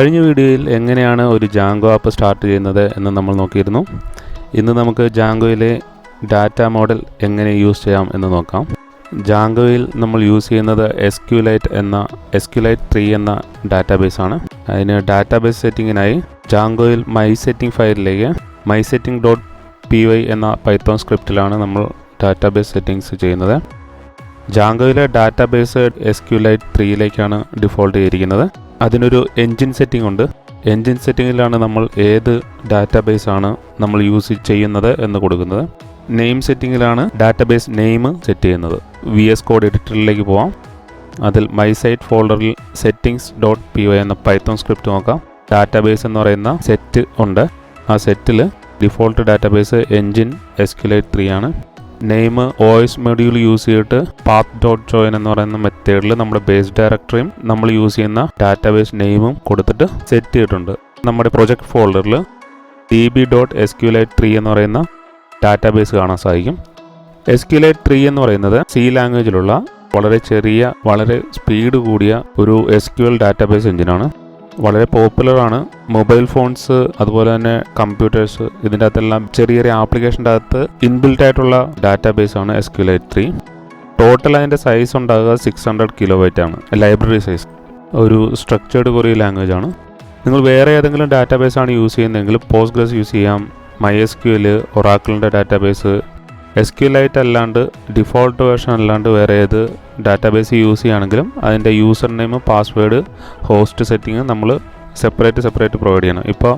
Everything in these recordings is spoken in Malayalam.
കഴിഞ്ഞ വീഡിയോയിൽ എങ്ങനെയാണ് ഒരു ജാങ്കോ ആപ്പ് സ്റ്റാർട്ട് ചെയ്യുന്നത് എന്ന് നമ്മൾ നോക്കിയിരുന്നു. ഇന്ന് നമുക്ക് ജാങ്കോയിലെ ഡാറ്റ മോഡൽ എങ്ങനെ യൂസ് ചെയ്യാം എന്ന് നോക്കാം. ജാങ്കോയിൽ നമ്മൾ യൂസ് ചെയ്യുന്നത് SQLite 3 എന്ന ഡാറ്റാബേസ് ആണ്. അതിന് ഡാറ്റാബേസ് സെറ്റിങ്ങിനായി ജാങ്കോയിൽ മൈ സെറ്റിംഗ് ഫയലിലേക്ക് mysetting.py എന്ന പൈത്തോൺ സ്ക്രിപ്റ്റിലാണ് നമ്മൾ ഡാറ്റാബേസ് സെറ്റിംഗ്സ് ചെയ്യുന്നത്. ജാങ്കോയിലെ ഡാറ്റാബേസ് SQLite 3യിലേക്കാണ് ഡിഫോൾട്ട് ചെയ്തിരിക്കുന്നത്. അതിനൊരു എൻജിൻ സെറ്റിംഗ് ഉണ്ട്. എൻജിൻ സെറ്റിങ്ങിലാണ് നമ്മൾ ഏത് ഡാറ്റാബേസ് ആണ് നമ്മൾ യൂസ് ചെയ്യുന്നത് എന്ന് കൊടുക്കുന്നത്. നെയിം സെറ്റിങ്ങിലാണ് ഡാറ്റാബേസ് നെയിം സെറ്റ് ചെയ്യുന്നത്. VS കോഡ് എഡിറ്ററിലേക്ക് പോവാം. അതിൽ മൈസൈറ്റ് ഫോൾഡറിൽ settings.py എന്ന പൈത്തോൺ സ്ക്രിപ്റ്റ് നോക്കാം. ഡാറ്റാബേസ് എന്ന് പറയുന്ന സെറ്റ് ഉണ്ട്. ആ സെറ്റിൽ ഡിഫോൾട്ട് ഡാറ്റാബേസ് എൻജിൻ SQLite 3 ആണ്. നെയിം OS മൊഡ്യൂൾ യൂസ് ചെയ്തിട്ട് path.join എന്ന് പറയുന്ന മെത്തേഡിൽ നമ്മുടെ ബേസ് ഡയറക്ടറിയും നമ്മൾ യൂസ് ചെയ്യുന്ന ഡാറ്റാബേസ് നെയിമും കൊടുത്തിട്ട് സെറ്റ് ചെയ്തിട്ടുണ്ട്. നമ്മുടെ പ്രൊജക്ട് ഫോൾഡറിൽ db.sqlite 3 എന്ന് പറയുന്ന ഡാറ്റാബേസ് കാണാൻ സാധിക്കും. SQLite 3 എന്ന് പറയുന്നത് C ലാംഗ്വേജിലുള്ള വളരെ ചെറിയ, വളരെ സ്പീഡ് കൂടിയ ഒരു SQL ഡാറ്റാബേസ് എഞ്ചിനാണ്. വളരെ പോപ്പുലറാണ്. മൊബൈൽ ഫോൺസ് അതുപോലെ തന്നെ കമ്പ്യൂട്ടേഴ്സ്, ഇതിൻ്റെ അകത്തെല്ലാം ചെറിയ ചെറിയ ആപ്ലിക്കേഷൻ്റെ അകത്ത് ഇൻബിൽറ്റ് ആയിട്ടുള്ള ഡാറ്റാബേസ് ആണ് SQLite 3. ടോട്ടൽ അതിൻ്റെ സൈസ് ഉണ്ടാകുക 600 കിലോബൈറ്റ് ആണ്. Library size. ഒരു സ്ട്രക്ചേർഡ് കൊറി ലാംഗ്വേജ് ആണ്. നിങ്ങൾ വേറെ ഏതെങ്കിലും ഡാറ്റാബേസ് ആണ് യൂസ് ചെയ്യുന്നതെങ്കിൽ Postgres യൂസ് ചെയ്യാം, MySQL, ഒറാക്കിളിൻ്റെ ഡാറ്റാബേസ്. SQLite അല്ലാണ്ട് ഡിഫോൾട്ട് വേർഷൻ അല്ലാണ്ട് വേറെ ഏത് ഡാറ്റാബേസ് യൂസ് ചെയ്യുകയാണെങ്കിലും അതിൻ്റെ user name, password, host setting നമ്മൾ സെപ്പറേറ്റ് പ്രൊവൈഡ് ചെയ്യണം. ഇപ്പോൾ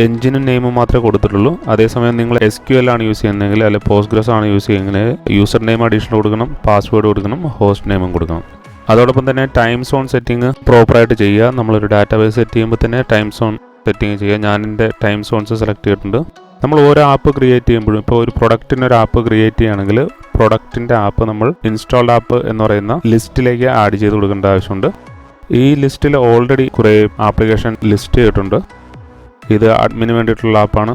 എൻജിനും നെയിമും മാത്രമേ കൊടുത്തിട്ടുള്ളൂ. അതേസമയം നിങ്ങൾ SQL ആണ് യൂസ് ചെയ്യുന്നതെങ്കിൽ അല്ലെങ്കിൽ Postgres ആണ് യൂസ് ചെയ്യുന്നതെങ്കിൽ യൂസർ നെയിം അഡീഷണൽ കൊടുക്കണം, പാസ്വേഡ് കൊടുക്കണം, ഹോസ്റ്റ് നെയിമും കൊടുക്കണം. അതോടൊപ്പം തന്നെ ടൈം സോൺ സെറ്റിംഗ് പ്രോപ്പറായിട്ട് ചെയ്യുക. നമ്മളൊരു ഡാറ്റാബേസ് സെറ്റ് ചെയ്യുമ്പോൾ തന്നെ ടൈം സോൺ സെറ്റിംഗ് ചെയ്യുക. ഞാൻ എൻ്റെ ടൈം സോൺസ് സെലക്ട് ചെയ്തിട്ടുണ്ട്. നമ്മൾ ഓരോ ആപ്പ് ക്രിയേറ്റ് ചെയ്യുമ്പോഴും, ഇപ്പോൾ ഒരു പ്രൊഡക്റ്റിന് ഒരു ആപ്പ് ക്രിയേറ്റ് ചെയ്യുകയാണെങ്കിൽ പ്രൊഡക്റ്റിൻ്റെ ആപ്പ് നമ്മൾ ഇൻസ്റ്റാൾഡ് ആപ്പ് എന്ന് പറയുന്ന ലിസ്റ്റിലേക്ക് ആഡ് ചെയ്ത് കൊടുക്കേണ്ട ആവശ്യമുണ്ട്. ഈ ലിസ്റ്റിൽ ഓൾറെഡി കുറേ ആപ്ലിക്കേഷൻ ലിസ്റ്റ് ചെയ്തിട്ടുണ്ട്. ഇത് അഡ്മിന് വേണ്ടിയിട്ടുള്ള ആപ്പാണ്.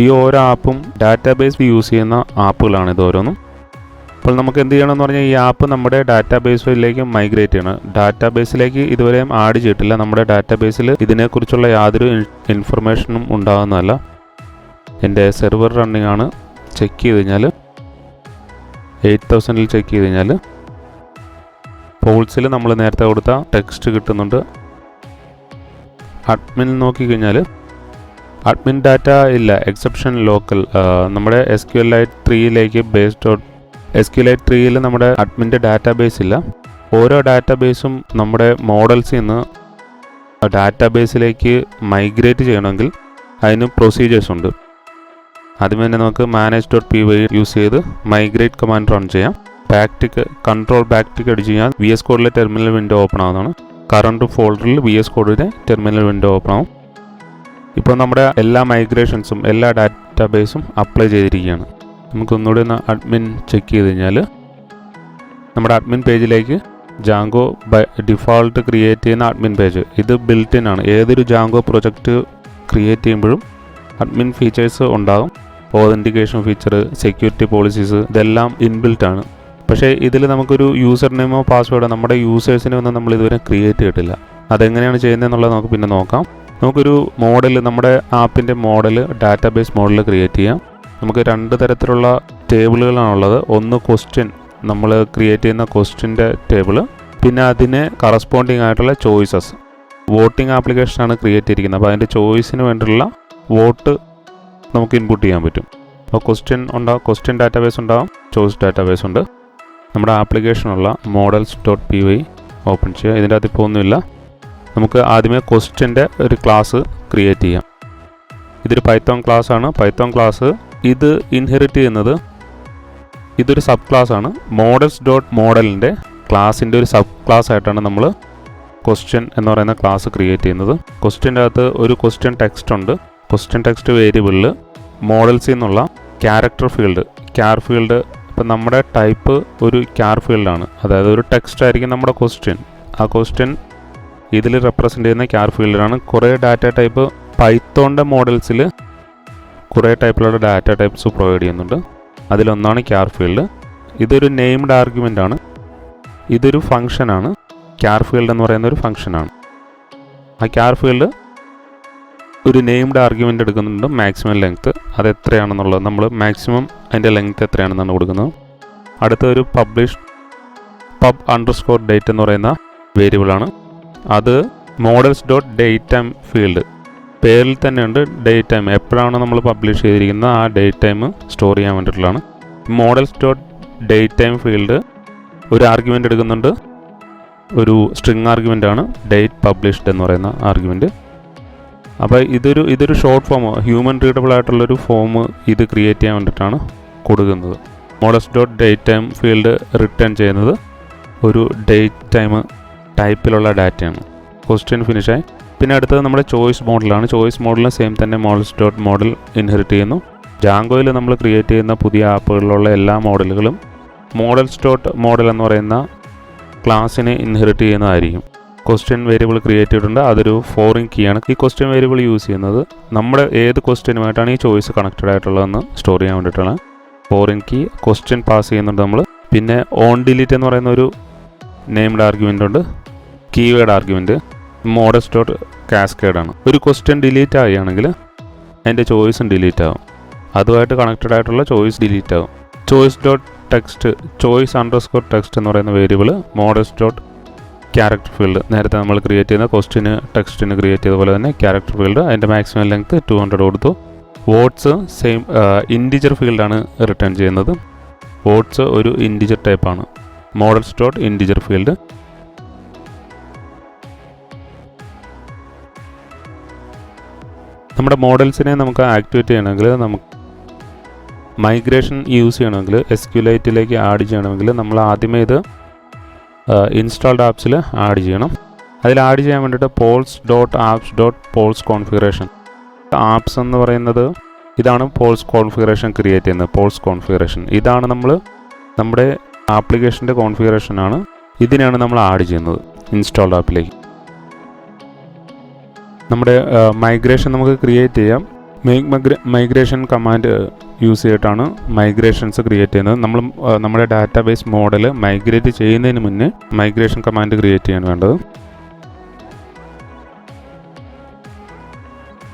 ഈ ഓരോ ആപ്പും ഡാറ്റാബേസ് യൂസ് ചെയ്യുന്ന ആപ്പുകളാണ് ഇത് ഓരോന്നും. അപ്പോൾ നമുക്ക് എന്ത് ചെയ്യണമെന്ന് പറഞ്ഞാൽ ഈ ആപ്പ് നമ്മുടെ ഡാറ്റാബേസിലേക്ക് മൈഗ്രേറ്റ് ചെയ്യണം. ഡാറ്റാബേസിലേക്ക് ഇതുവരെയും ആഡ് ചെയ്തിട്ടില്ല. നമ്മുടെ ഡാറ്റാബേസിൽ ഇതിനെക്കുറിച്ചുള്ള യാതൊരു ഇൻഫർമേഷനും ഉണ്ടാകുന്നതല്ല. എൻ്റെ സെർവർ റണ്ണിങ് ആണ്. ചെക്ക് ചെയ്ത് കഴിഞ്ഞാൽ 8000 ചെക്ക് ചെയ്ത് കഴിഞ്ഞാൽ പോൾസിൽ നമ്മൾ നേരത്തെ കൊടുത്ത ടെക്സ്റ്റ് കിട്ടുന്നുണ്ട്. അഡ്മിൻ നോക്കിക്കഴിഞ്ഞാൽ അഡ്മിൻ ഡാറ്റ ഇല്ല, എക്സെപ്ഷൻ ലോക്കൽ. നമ്മുടെ SQLite 3യിലേക്ക് SQLite 3യിൽ നമ്മുടെ അഡ്മിൻ്റെ ഡാറ്റാബേസ് ഇല്ല. ഓരോ ഡാറ്റാബേസും നമ്മുടെ മോഡൽസിൽ നിന്ന് ഡാറ്റാബേസിലേക്ക് മൈഗ്രേറ്റ് ചെയ്യണമെങ്കിൽ അതിന് പ്രൊസീജിയേഴ്സ് ഉണ്ട്. ആദ്യം തന്നെ നമുക്ക് manage.py യൂസ് ചെയ്ത് മൈഗ്രേറ്റ് കമാൻഡ് റൺ ചെയ്യാം. കൺട്രോൾ ബാക്ടിക് അടിച്ച് കഴിഞ്ഞാൽ VS കോഡിലെ ടെർമിനൽ വിൻഡോ ഓപ്പൺ ആവുന്നതാണ്. കറണ്ട് ഫോൾഡറിൽ VS കോഡിലെ ടെർമിനൽ വിൻഡോ ഓപ്പൺ ആവും. ഇപ്പോൾ നമ്മുടെ എല്ലാ മൈഗ്രേഷൻസും എല്ലാ ഡാറ്റാബേസും അപ്ലൈ ചെയ്തിരിക്കുകയാണ്. നമുക്കൊന്നുകൂടി ഒന്ന് അഡ്മിൻ ചെക്ക് ചെയ്ത് കഴിഞ്ഞാൽ നമ്മുടെ അഡ്മിൻ പേജിലേക്ക് ജാങ്കോ ഡിഫോൾട്ട് ക്രിയേറ്റ് ചെയ്യുന്ന അഡ്മിൻ പേജ് ഇത് ബിൽറ്റ് ഇൻ ആണ്. ഏതൊരു ജാങ്കോ പ്രൊജക്റ്റ് ക്രിയേറ്റ് ചെയ്യുമ്പോഴും അഡ്മിൻ ഫീച്ചേഴ്സ് ഉണ്ടാകും. ഓതൻറ്റിക്കേഷൻ ഫീച്ചർ, സെക്യൂരിറ്റി പോളിസീസ്, ഇതെല്ലാം ഇൻബിൽറ്റ് ആണ്. പക്ഷേ ഇതിൽ നമുക്കൊരു യൂസർ നെയിമോ പാസ്വേഡോ നമ്മുടെ യൂസേഴ്സിനെ ഒന്നും നമ്മൾ ഇതുവരെ ക്രിയേറ്റ് ചെയ്തിട്ടില്ല. അതെങ്ങനെയാണ് ചെയ്യുന്നതെന്നുള്ളത് നമുക്ക് പിന്നെ നോക്കാം. നമുക്കൊരു മോഡൽ, നമ്മുടെ ആപ്പിൻ്റെ മോഡൽ ഡാറ്റാബേസ് മോഡൽ ക്രിയേറ്റ് ചെയ്യാം. നമുക്ക് രണ്ട് തരത്തിലുള്ള ടേബിളുകളാണുള്ളത്. ഒന്ന് ക്വസ്റ്റ്യൻ, നമ്മൾ ക്രിയേറ്റ് ചെയ്യുന്ന ക്വസ്റ്റ്യൻ്റെ ടേബിൾ, പിന്നെ അതിന് കറസ്പോണ്ടിങ് ആയിട്ടുള്ള ചോയ്സസ്. വോട്ടിംഗ് ആപ്ലിക്കേഷനാണ് ക്രിയേറ്റ് ചെയ്തിരിക്കുന്നത്. അപ്പോൾ അതിൻ്റെ ചോയ്സിന് വേണ്ടിയുള്ള വോട്ട് നമുക്ക് ഇൻപുട്ട് ചെയ്യാൻ പറ്റും. അപ്പോൾ ക്വസ്റ്റ്യൻ ഡാറ്റാബേസ് ഉണ്ടാകും, ചോയ്സ് ഡാറ്റാബേസ് ഉണ്ട്. നമ്മുടെ ആപ്ലിക്കേഷനുള്ള models.py ഓപ്പൺ ചെയ്യുക. ഇതിൻ്റെ അകത്ത് ഇപ്പോൾ ഒന്നുമില്ല. നമുക്ക് ആദ്യമേ ക്വസ്റ്റ്യൻ്റെ ഒരു ക്ലാസ് ക്രിയേറ്റ് ചെയ്യാം. ഇതൊരു പൈത്തോൺ ക്ലാസ് ആണ്. പൈത്തോൺ ക്ലാസ് ഇത് ഇൻഹെറിറ്റ് ചെയ്യുന്നത്, ഇതൊരു സബ് ക്ലാസ് ആണ്. models.modelൻ്റെ ക്ലാസിൻ്റെ ഒരു സബ് ക്ലാസ് ആയിട്ടാണ് നമ്മൾ ക്വസ്റ്റ്യൻ എന്ന് പറയുന്ന ക്ലാസ് ക്രിയേറ്റ് ചെയ്യുന്നത്. ക്വസ്റ്റ്യൻ്റെ അകത്ത് ഒരു ക്വസ്റ്റ്യൻ ടെക്സ്റ്റ് ഉണ്ട്. ക്വസ്റ്റ്യൻ ടെക്സ്റ്റ് വേരിയബിളിൽ മോഡൽസിൽ നിന്നുള്ള ക്യാരക്ടർ ഫീൽഡ് ഇപ്പം നമ്മുടെ ടൈപ്പ് ഒരു ക്യാർ ഫീൽഡാണ്. അതായത് ഒരു ടെക്സ്റ്റ് ആയിരിക്കും നമ്മുടെ ക്വസ്റ്റ്യൻ. ആ ക്വസ്റ്റ്യൻ ഇതിൽ റെപ്രസെൻ്റ് ചെയ്യുന്ന ക്യാർ ഫീൽഡാണ്. കുറേ ഡാറ്റ ടൈപ്പ് പൈത്തോണിൻ്റെ മോഡൽസിൽ കുറേ ടൈപ്പിലുള്ള ഡാറ്റ ടൈപ്പ്സ് പ്രൊവൈഡ് ചെയ്യുന്നുണ്ട്. അതിലൊന്നാണ് ക്യാർ ഫീൽഡ്. ഇതൊരു നെയിംഡ് ആർഗ്യുമെൻ്റ് ആണ്. ഇതൊരു ഫംഗ്ഷനാണ്. ക്യാർ ഫീൽഡ് എന്ന് പറയുന്ന ഒരു ഫംഗ്ഷനാണ്. ആ ക്യാർ ഫീൽഡ് ഒരു നെയിംഡ് ആർഗ്യുമെൻ്റ് എടുക്കുന്നുണ്ട്, മാക്സിമം ലെങ്ത്ത് അത് എത്രയാണെന്നുള്ളത് നമ്മൾ മാക്സിമം അതിൻ്റെ ലെങ്ത്ത് എത്രയാണെന്നാണ് കൊടുക്കുന്നത്. അടുത്ത ഒരു pub_date എന്ന് പറയുന്ന വേരിയബിളാണ്. അത് models.datetime ഫീൽഡ് പേരിൽ തന്നെയുണ്ട്. ഡേറ്റ് ടൈം എപ്പോഴാണ് നമ്മൾ പബ്ലിഷ് ചെയ്തിരിക്കുന്നത് ആ ഡേറ്റ് ടൈം സ്റ്റോർ ചെയ്യാൻ വേണ്ടിയിട്ടുള്ളതാണ്. models.datetime ഫീൽഡ് ഒരു ആർഗ്യുമെൻ്റ് എടുക്കുന്നുണ്ട്, ഒരു സ്ട്രിങ് ആർഗ്യുമെൻ്റാണ് ഡേറ്റ് പബ്ലിഷ്ഡ് എന്ന് പറയുന്ന ആർഗ്യുമെൻറ്റ്. അപ്പോൾ ഇതൊരു ഷോർട്ട് ഫോം, ഹ്യൂമൻ റീഡബിൾ ആയിട്ടുള്ളൊരു ഫോം ഇത് ക്രിയേറ്റ് ചെയ്യാൻ വേണ്ടിയിട്ടാണ് കൊടുക്കുന്നത്. models.datetime ഫീൽഡ് റിട്ടേൺ ചെയ്യുന്നത് ഒരു ഡേറ്റ് ടൈം ടൈപ്പിലുള്ള ഡാറ്റയാണ്. ക്വസ്റ്റ്യൻ ഫിനിഷായി. പിന്നെ അടുത്തത് നമ്മുടെ ചോയ്സ് മോഡലാണ്. ചോയ്സ് മോഡലിന് സെയിം തന്നെ models.model ഇൻഹെറിറ്റ് ചെയ്യുന്നു. ജാങ്കോയിൽ നമ്മൾ ക്രിയേറ്റ് ചെയ്യുന്ന പുതിയ ആപ്പുകളിലുള്ള എല്ലാ മോഡലുകളും models.model എന്ന് പറയുന്ന ക്ലാസ്സിനെ ഇൻഹെറിറ്റ് ചെയ്യുന്നതായിരിക്കും. ക്വസ്റ്റ്യൻ വേരിയബിൾ ക്രിയേറ്റ് ചെയ്തിട്ടുണ്ട്, അതൊരു ഫോറിൻ കീ ആണ്. ഈ ക്വസ്റ്റ്യൻ വേരിയബിൾ യൂസ് ചെയ്യുന്നത് നമ്മുടെ ഏത് ക്വസ്റ്റ്യനുമായിട്ടാണ് ഈ ചോയ്സ് കണക്റ്റഡ് ആയിട്ടുള്ളതെന്ന് സ്റ്റോർ ചെയ്യാൻ വേണ്ടിയിട്ടാണ്. ഫോറിൻ കീ ക്വസ്റ്റ്യൻ പാസ് ചെയ്യുന്നുണ്ട് നമ്മൾ. പിന്നെ ഓൺ ഡിലീറ്റ് എന്ന് പറയുന്ന ഒരു നെയിംഡ് ആർഗ്യുമെൻ്റ് ഉണ്ട്, കീവേഡ് ആർഗ്യുമെൻറ്റ്. models.cascade ആണ്. ഒരു ക്വസ്റ്റ്യൻ ഡിലീറ്റ് ആവുകയാണെങ്കിൽ അതിൻ്റെ ചോയ്സും ഡിലീറ്റ് ആവും, അതുമായിട്ട് കണക്റ്റഡ് ആയിട്ടുള്ള ചോയ്സ് ഡിലീറ്റ് ആവും. choice.text choice_text എന്ന് പറയുന്ന വേരിയബിൾ models.character ഫീൽഡ് നേരത്തെ നമ്മൾ ക്രിയേറ്റ് ചെയ്യുന്ന ക്വസ്റ്റ്യന് ടെക്സ്റ്റിന് ക്രിയേറ്റ് ചെയ്ത പോലെ തന്നെ ക്യാരക്ടർ ഫീൽഡ്, അതിൻ്റെ മാക്സിമം ലെങ്ത് 200 കൊടുത്തു. വോട്ട്സ് സെയിം ഇൻറ്റിജർ ഫീൽഡാണ് റിട്ടേൺ ചെയ്യുന്നത്. വോട്ട്സ് ഒരു ഇൻറ്റിജർ ടൈപ്പാണ്. models.integer field. നമ്മുടെ മോഡൽസിനെ നമുക്ക് ആക്ടിവേറ്റ് ചെയ്യണമെങ്കിൽ, നമുക്ക് മൈഗ്രേഷൻ യൂസ് ചെയ്യണമെങ്കിൽ, SQLiteലേക്ക് ആഡ് ചെയ്യണമെങ്കിൽ നമ്മൾ ആദ്യമേ ഇത് ഇൻസ്റ്റാൾഡ് ആപ്സിൽ ആഡ് ചെയ്യണം. അതിൽ ആഡ് ചെയ്യാൻ വേണ്ടിയിട്ട് pols.apps.pols കോൺഫിഗറേഷൻ ആപ്സ് എന്ന് പറയുന്നത് ഇതാണ്. പോൾസ് കോൺഫിഗറേഷൻ ക്രിയേറ്റ് ചെയ്യുന്നത് പോൾസ് കോൺഫിഗറേഷൻ ഇതാണ് നമ്മുടെ ആപ്ലിക്കേഷൻ്റെ കോൺഫിഗറേഷനാണ്. ഇതിനെയാണ് നമ്മൾ ആഡ് ചെയ്യുന്നത് ഇൻസ്റ്റാൾഡ് ആപ്പിലേക്ക്. നമ്മുടെ മൈഗ്രേഷൻ നമുക്ക് ക്രിയേറ്റ് ചെയ്യാം. മൈഗ്രേഷൻ കമാൻഡ് യൂസ് ചെയ്തിട്ടാണ് മൈഗ്രേഷൻസ് ക്രിയേറ്റ് ചെയ്യുന്നത്. നമ്മുടെ ഡാറ്റാബേസ് മോഡൽ മൈഗ്രേറ്റ് ചെയ്യുന്നതിന് മുന്നേ മൈഗ്രേഷൻ കമാൻഡ് ക്രിയേറ്റ് ചെയ്യാണ് വേണ്ടത്.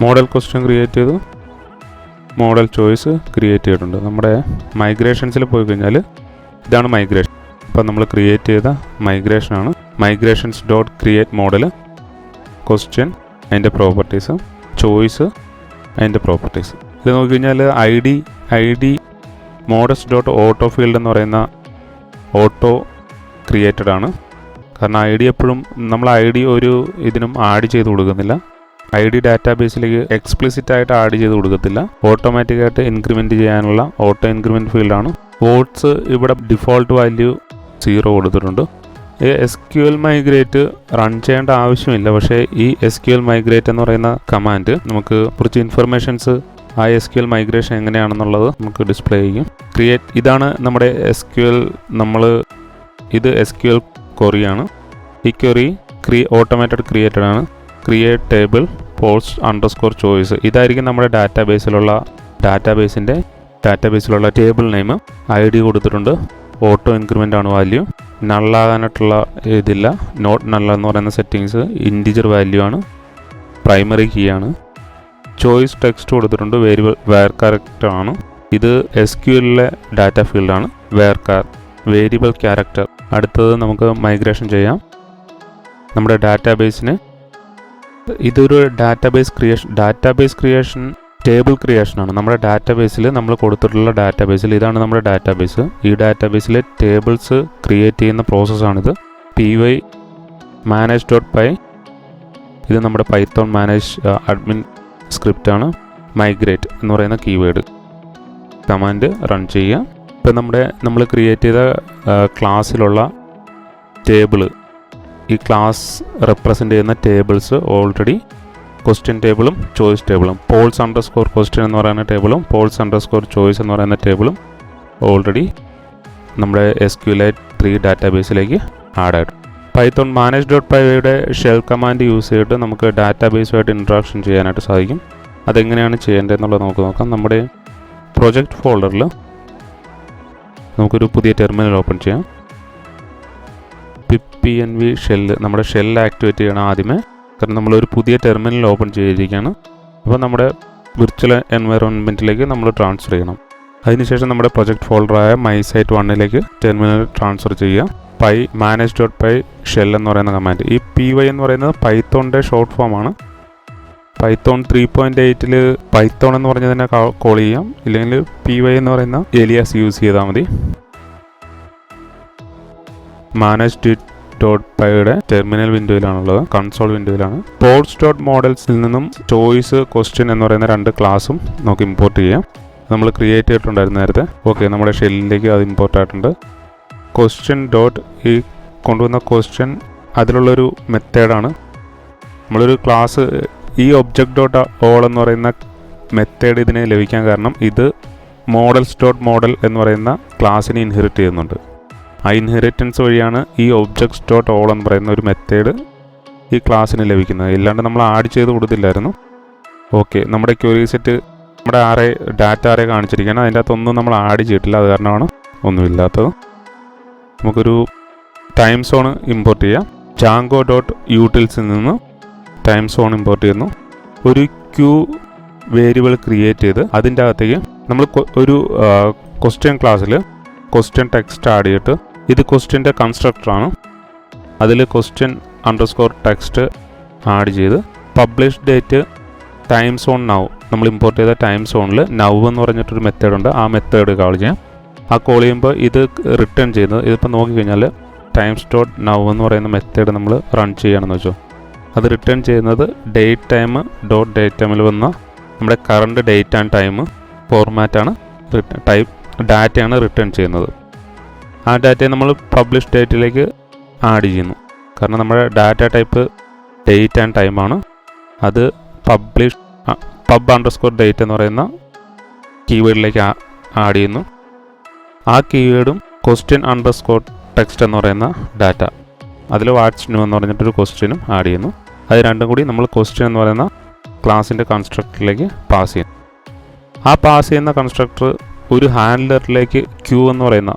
മോഡൽ ക്വസ്റ്റ്യൻ ക്രിയേറ്റ് ചെയ്തു, മോഡൽ ചോയ്സ് ക്രിയേറ്റ് ചെയ്തിട്ടുണ്ട്. നമ്മുടെ മൈഗ്രേഷൻസിൽ പോയി കഴിഞ്ഞാൽ ഇതാണ് മൈഗ്രേഷൻ. ഇപ്പം നമ്മൾ ക്രിയേറ്റ് ചെയ്ത മൈഗ്രേഷനാണ്. migrations.create മോഡൽ, ക്വസ്റ്റ്യൻ അതിൻ്റെ പ്രോപ്പർട്ടീസ്, ചോയ്സ് അതിൻ്റെ പ്രോപ്പർട്ടീസ്. ഇത് നോക്കിക്കഴിഞ്ഞാൽ ഐ ഡി models.auto ഫീൽഡ് എന്ന് പറയുന്ന ഓട്ടോ ക്രിയേറ്റഡ് ആണ്. കാരണം ID എപ്പോഴും നമ്മൾ ID ഒരു ഇതിനും ആഡ് ചെയ്ത് കൊടുക്കുന്നില്ല. ID ഡാറ്റാബേസിലേക്ക് എക്സ്പ്ലിസിറ്റ് ആയിട്ട് ആഡ് ചെയ്ത് കൊടുക്കത്തില്ല. ഓട്ടോമാറ്റിക്കായിട്ട് ഇൻക്രിമെൻറ്റ് ചെയ്യാനുള്ള ഓട്ടോ ഇൻക്രിമെൻറ്റ് ഫീൽഡാണ്. വോട്ട്സ് ഇവിടെ ഡിഫോൾട്ട് വാല്യൂ 0 കൊടുത്തിട്ടുണ്ട്. SQL മൈഗ്രേറ്റ് റൺ ചെയ്യേണ്ട ആവശ്യമില്ല, പക്ഷേ ഈ SQL മൈഗ്രേറ്റ് എന്ന് പറയുന്ന കമാൻഡ് നമുക്ക് കുറച്ച് ഇൻഫർമേഷൻസ് ആ SQL മൈഗ്രേഷൻ എങ്ങനെയാണെന്നുള്ളത് നമുക്ക് ഡിസ്പ്ലേ ചെയ്യും. ഇതാണ് നമ്മുടെ SQL. ഇത് SQL ക്വറിയാണ്. ഈ ക്വറി ഓട്ടോമാറ്റഡ് ക്രിയേറ്റഡ് ആണ്. ക്രിയേറ്റ് ടേബിൾ pols_choice ഇതായിരിക്കും നമ്മുടെ ഡാറ്റാബേസിലുള്ള ടേബിൾ നെയിം. ID കൊടുത്തിട്ടുണ്ട്. ഓട്ടോ ഇൻക്രിമെൻ്റ് ആണ് വാല്യൂ. നള്ളാകാനായിട്ടുള്ള ഇതില്ല. നോട്ട് നള്ള എന്ന് പറയുന്ന സെറ്റിങ്സ് ഇൻറ്റിജർ വാല്യൂ ആണ്. പ്രൈമറി കീ ആണ്. ചോയ്സ് ടെക്സ്റ്റ് കൊടുത്തിട്ടുണ്ട്. വേരിയബിൾ വേർകാരക്ടർ ആണ്. ഇത് SQLലെ ഡാറ്റ ഫീൽഡാണ്. Variable character. അടുത്തത് നമുക്ക് മൈഗ്രേഷൻ ചെയ്യാം. നമ്മുടെ ഡാറ്റാബേസിന് ഇതൊരു ഡാറ്റാബേസ് ക്രിയേഷൻ ടേബിൾ ക്രിയേഷനാണ്. നമ്മുടെ ഡാറ്റാബേസിൽ നമ്മൾ കൊടുത്തിട്ടുള്ള ഡാറ്റാബേസിൽ ഇതാണ് നമ്മുടെ ഡാറ്റാബേസ്. ഈ ഡാറ്റാബേസിലെ ടേബിൾസ് ക്രിയേറ്റ് ചെയ്യുന്ന പ്രോസസ്സാണിത്. py_manage.py ഇത് നമ്മുടെ പൈത്തോൺ മാനേജ് അഡ്മിൻ സ്ക്രിപ്റ്റാണ്. മൈഗ്രേറ്റ് എന്ന് പറയുന്ന കീവേഡ് കമാൻഡ് റൺ ചെയ്യുക. ഇപ്പം നമ്മൾ ക്രിയേറ്റ് ചെയ്ത ക്ലാസ്സിലുള്ള ടേബിള്, ഈ ക്ലാസ് റെപ്രസെൻ്റ് ചെയ്യുന്ന ടേബിൾസ് ഓൾറെഡി ക്വസ്റ്റ്യൻ ടേബിളും ചോയ്സ് ടേബിളും, pols_question എന്ന് പറയുന്ന ടേബിളും pols_choice എന്ന് പറയുന്ന ടേബിളും ഓൾറെഡി നമ്മുടെ SQLite 3 ഡാറ്റാബേസിലേക്ക് ആഡ് ആയിട്ട്. പൈത്തോൺ manage.pyയുടെ ഷെൽ കമാൻഡ് യൂസ് ചെയ്തിട്ട് നമുക്ക് ഡാറ്റാബേസുമായിട്ട് ഇൻട്രാക്ഷൻ ചെയ്യാനായിട്ട് സാധിക്കും. അതെങ്ങനെയാണ് ചെയ്യേണ്ടതെന്നുള്ളത് നമുക്ക് നോക്കാം. നമ്മുടെ പ്രൊജക്റ്റ് ഫോൾഡറിൽ നമുക്കൊരു പുതിയ ടെർമിനൽ ഓപ്പൺ ചെയ്യാം. pipenv ഷെല്ല്, നമ്മുടെ ഷെല്ല് ആക്ടിവേറ്റ് ചെയ്യണം ആദ്യമേ. കാരണം നമ്മളൊരു പുതിയ ടെർമിനൽ ഓപ്പൺ ചെയ്തിരിക്കുകയാണ്. അപ്പോൾ നമ്മുടെ വിർച്വൽ എൻവയറോൺമെൻറ്റിലേക്ക് നമ്മൾ ട്രാൻസ്ഫർ ചെയ്യണം. അതിനുശേഷം നമ്മുടെ പ്രൊജക്റ്റ് ഫോൾഡറായ മൈസൈറ്റ് 1ലേക്ക് ടെർമിനൽ ട്രാൻസ്ഫർ ചെയ്യുക. manage.py ഷെൽ എന്ന് പറയുന്ന കമാൻഡ്. ഈ py എന്ന് പറയുന്നത് പൈത്തോണിൻ്റെ ഷോർട്ട് ഫോമാണ്. പൈത്തോൺ 3.8 പൈത്തോൺ എന്ന് പറഞ്ഞ് തന്നെ കോൾ ചെയ്യാം, ഇല്ലെങ്കിൽ py എന്ന് പറയുന്ന ഏലിയാസ് യൂസ് ചെയ്താൽ മതി. manage.pyയുടെ ടെർമിനൽ വിൻഡോയിലാണുള്ളത്, കൺസോൾ വിൻഡോയിലാണ്. ports.models നിന്നും ചോയ്സ് ക്വസ്റ്റ്യൻ എന്ന് പറയുന്ന 2 ക്ലാസ്സും നമുക്ക് ഇമ്പോർട്ട് ചെയ്യാം. നമ്മൾ ക്രിയേറ്റ് ചെയ്തിട്ടുണ്ടായിരുന്നു നേരത്തെ. ഓക്കെ, നമ്മുടെ ഷെല്ലിലേക്ക് അത് ഇമ്പോർട്ട് ആയിട്ടുണ്ട്. ക്വസ്റ്റ്യൻ ഡോട്ട് ഈ കൊണ്ടുവന്ന ക്വസ്റ്റ്യൻ അതിലുള്ളൊരു മെത്തേഡാണ്. നമ്മളൊരു ക്ലാസ് ഈ ഒബ്ജക്റ്റ് ഡോട്ട് ഓൾ എന്ന് പറയുന്ന മെത്തേഡ് ഇതിനെ ലഭിക്കാൻ കാരണം ഇത് models.model എന്ന് പറയുന്ന ക്ലാസ്സിനെ ഇൻഹെറിറ്റ് ചെയ്യുന്നുണ്ട്. ആ ഇൻഹെറിറ്റൻസ് വഴിയാണ് ഈ ഒബ്ജക്ട്സ് ഡോട്ട് ഓൾ എന്ന് പറയുന്ന ഒരു മെത്തേഡ് ഈ ക്ലാസ്സിന് ലഭിക്കുന്നത്. ഇല്ലാണ്ട് നമ്മൾ ആഡ് ചെയ്ത് കൊടുത്തില്ലായിരുന്നു. ഓക്കെ, നമ്മുടെ ക്വറി സെറ്റ് നമ്മുടെ ഡാറ്റ അറേ കാണിച്ചിരിക്കുകയാണ്. അതിൻ്റെ അകത്തൊന്നും നമ്മൾ ആഡ് ചെയ്തിട്ടില്ല, അത് കാരണമാണ് ഒന്നുമില്ലാത്തത്. നമുക്കൊരു ടൈം സോൺ ഇമ്പോർട്ട് ചെയ്യാം. ജാങ്കോ ഡോട്ട് യൂട്ടിൽസിൽ നിന്ന് ടൈം സോൺ ഇമ്പോർട്ട് ചെയ്യുന്നു. ഒരു ക്യൂ വേരിയബിൾ ക്രിയേറ്റ് ചെയ്ത് അതിൻ്റെ അകത്തേക്ക് നമ്മൾ ഒരു ക്വസ്റ്റ്യൻ ക്ലാസ്സിൽ ക്വസ്റ്റ്യൻ ടെക്സ്റ്റ് ആഡ് ചെയ്തിട്ട്, ഇത് ക്വസ്റ്റ്യൻ്റെ കൺസ്ട്രക്ടറാണ്, അതിൽ ക്വസ്റ്റ്യൻ അണ്ടർസ്കോർ ടെക്സ്റ്റ് ആഡ് ചെയ്ത് publish date time zone now, നമ്മൾ ഇമ്പോർട്ട് ചെയ്ത ടൈം സോണിൽ നൗ എന്ന് പറഞ്ഞിട്ടൊരു മെത്തേഡുണ്ട്, ആ മെത്തേഡ് കോൾ ചെയ്യാം. ആ കോൾ ചെയ്യുമ്പോൾ ഇത് റിട്ടേൺ ചെയ്യുന്നത്, ഇതിപ്പോൾ നോക്കിക്കഴിഞ്ഞാൽ ടൈംസ് ഡോട്ട് നൗ എന്ന് പറയുന്ന മെത്തേഡ് നമ്മൾ റൺ ചെയ്യുകയാണെന്ന് വെച്ചോ, അത് റിട്ടേൺ ചെയ്യുന്നത് ഡേറ്റ് ടൈം ഡോട്ട് ഡേറ്റ് ടൈമിൽ വന്ന നമ്മുടെ കറണ്ട് ഡേറ്റ് ആൻഡ് ടൈം ഫോർമാറ്റാണ്, ഡാറ്റയാണ് റിട്ടേൺ ചെയ്യുന്നത്. ആ ഡാറ്റയെ നമ്മൾ പബ്ലിഷ് ഡേറ്റിലേക്ക് ആഡ് ചെയ്യുന്നു. കാരണം നമ്മുടെ ഡാറ്റ ടൈപ്പ് ഡേറ്റ് ആൻഡ് ടൈമാണ്. അത് പബ് അണ്ടർസ്കോർ ഡേറ്റ് എന്ന് പറയുന്ന കീവേഡിലേക്ക് ആഡ് ചെയ്യുന്നു. ആ കീവേഡും ക്വസ്റ്റ്യൻ അണ്ടർസ്കോർ ടെക്സ്റ്റ് എന്ന് പറയുന്ന ഡാറ്റ, അതിൽ വാട്ട്സ് ന്യൂ എന്ന് പറഞ്ഞിട്ടൊരു ക്വസ്റ്റ്യനും ആഡ് ചെയ്യുന്നു. അത് രണ്ടും കൂടി നമ്മൾ ക്വസ്റ്റ്യൻ എന്ന് പറയുന്ന ക്ലാസിൻ്റെ കൺസ്ട്രക്ടറിലേക്ക് പാസ് ചെയ്യുന്നു. ആ പാസ് ചെയ്യുന്ന കൺസ്ട്രക്ടർ ഒരു ഹാൻഡ്ലറിലേക്ക് ക്യൂ എന്ന് പറയുന്ന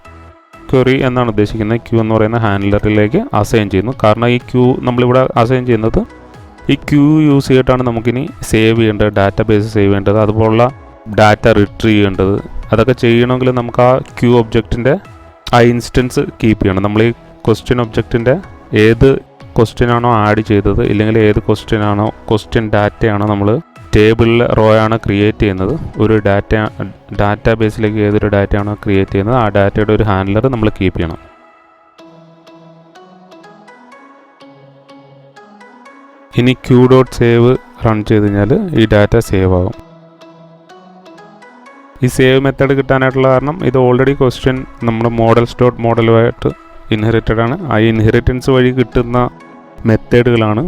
ക്വറി എന്നാണ് ഉദ്ദേശിക്കുന്നത്, ക്യൂ എന്ന് പറയുന്ന ഹാൻഡ്ലറിലേക്ക് അസൈൻ ചെയ്യുന്നു. കാരണം ഈ ക്യൂ നമ്മളിവിടെ അസൈൻ ചെയ്യുന്നത് ഈ ക്യൂ യൂസ് ചെയ്തിട്ടാണ് നമുക്കിനി സേവ് ചെയ്യേണ്ടത്, ഡാറ്റ ബേസ് സേവ് ചെയ്യേണ്ടത്, അതുപോലുള്ള ഡാറ്റ റിട്രീവ് ചെയ്യേണ്ടത്. അതൊക്കെ ചെയ്യണമെങ്കിൽ നമുക്ക് ആ ക്യൂ ഒബ്ജക്റ്റിൻ്റെ ആ ഇൻസ്റ്റൻസ് കീപ്പ് ചെയ്യണം. നമ്മൾ ഈ ക്വസ്റ്റ്യൻ ഒബ്ജക്റ്റിൻ്റെ ഏത് ക്വസ്റ്റ്യൻ ആണോ ആഡ് ചെയ്തത്, ഇല്ലെങ്കിൽ ഏത് ക്വസ്റ്റ്യൻ ഡാറ്റയാണോ നമ്മൾ ടേബിളിൽ റോ ആണ് ക്രിയേറ്റ് ചെയ്യുന്നത്, ഒരു ഡാറ്റ ബേസിലേക്ക് ഏതൊരു ഡാറ്റയാണോ ക്രിയേറ്റ് ചെയ്യുന്നത്, ആ ഡാറ്റയുടെ ഒരു ഹാൻഡ്ലർ നമ്മൾ കീപ്പ് ചെയ്യണം. ഇനി ക്യൂ ഡോട്ട് സേവ് റൺ ചെയ്ത് കഴിഞ്ഞാൽ ഈ ഡാറ്റ സേവ് ആകും. ഈ സേവ് മെത്തേഡ് കിട്ടാനായിട്ടുള്ള കാരണം ഇത് ഓൾറെഡി ക്വസ്റ്റ്യൻ നമ്മുടെ models.model ഇൻഹെറിറ്റഡ് ആണ്. ആ ഇൻഹെറിറ്റൻസ് വഴി കിട്ടുന്ന മെത്തേഡുകളാണ്.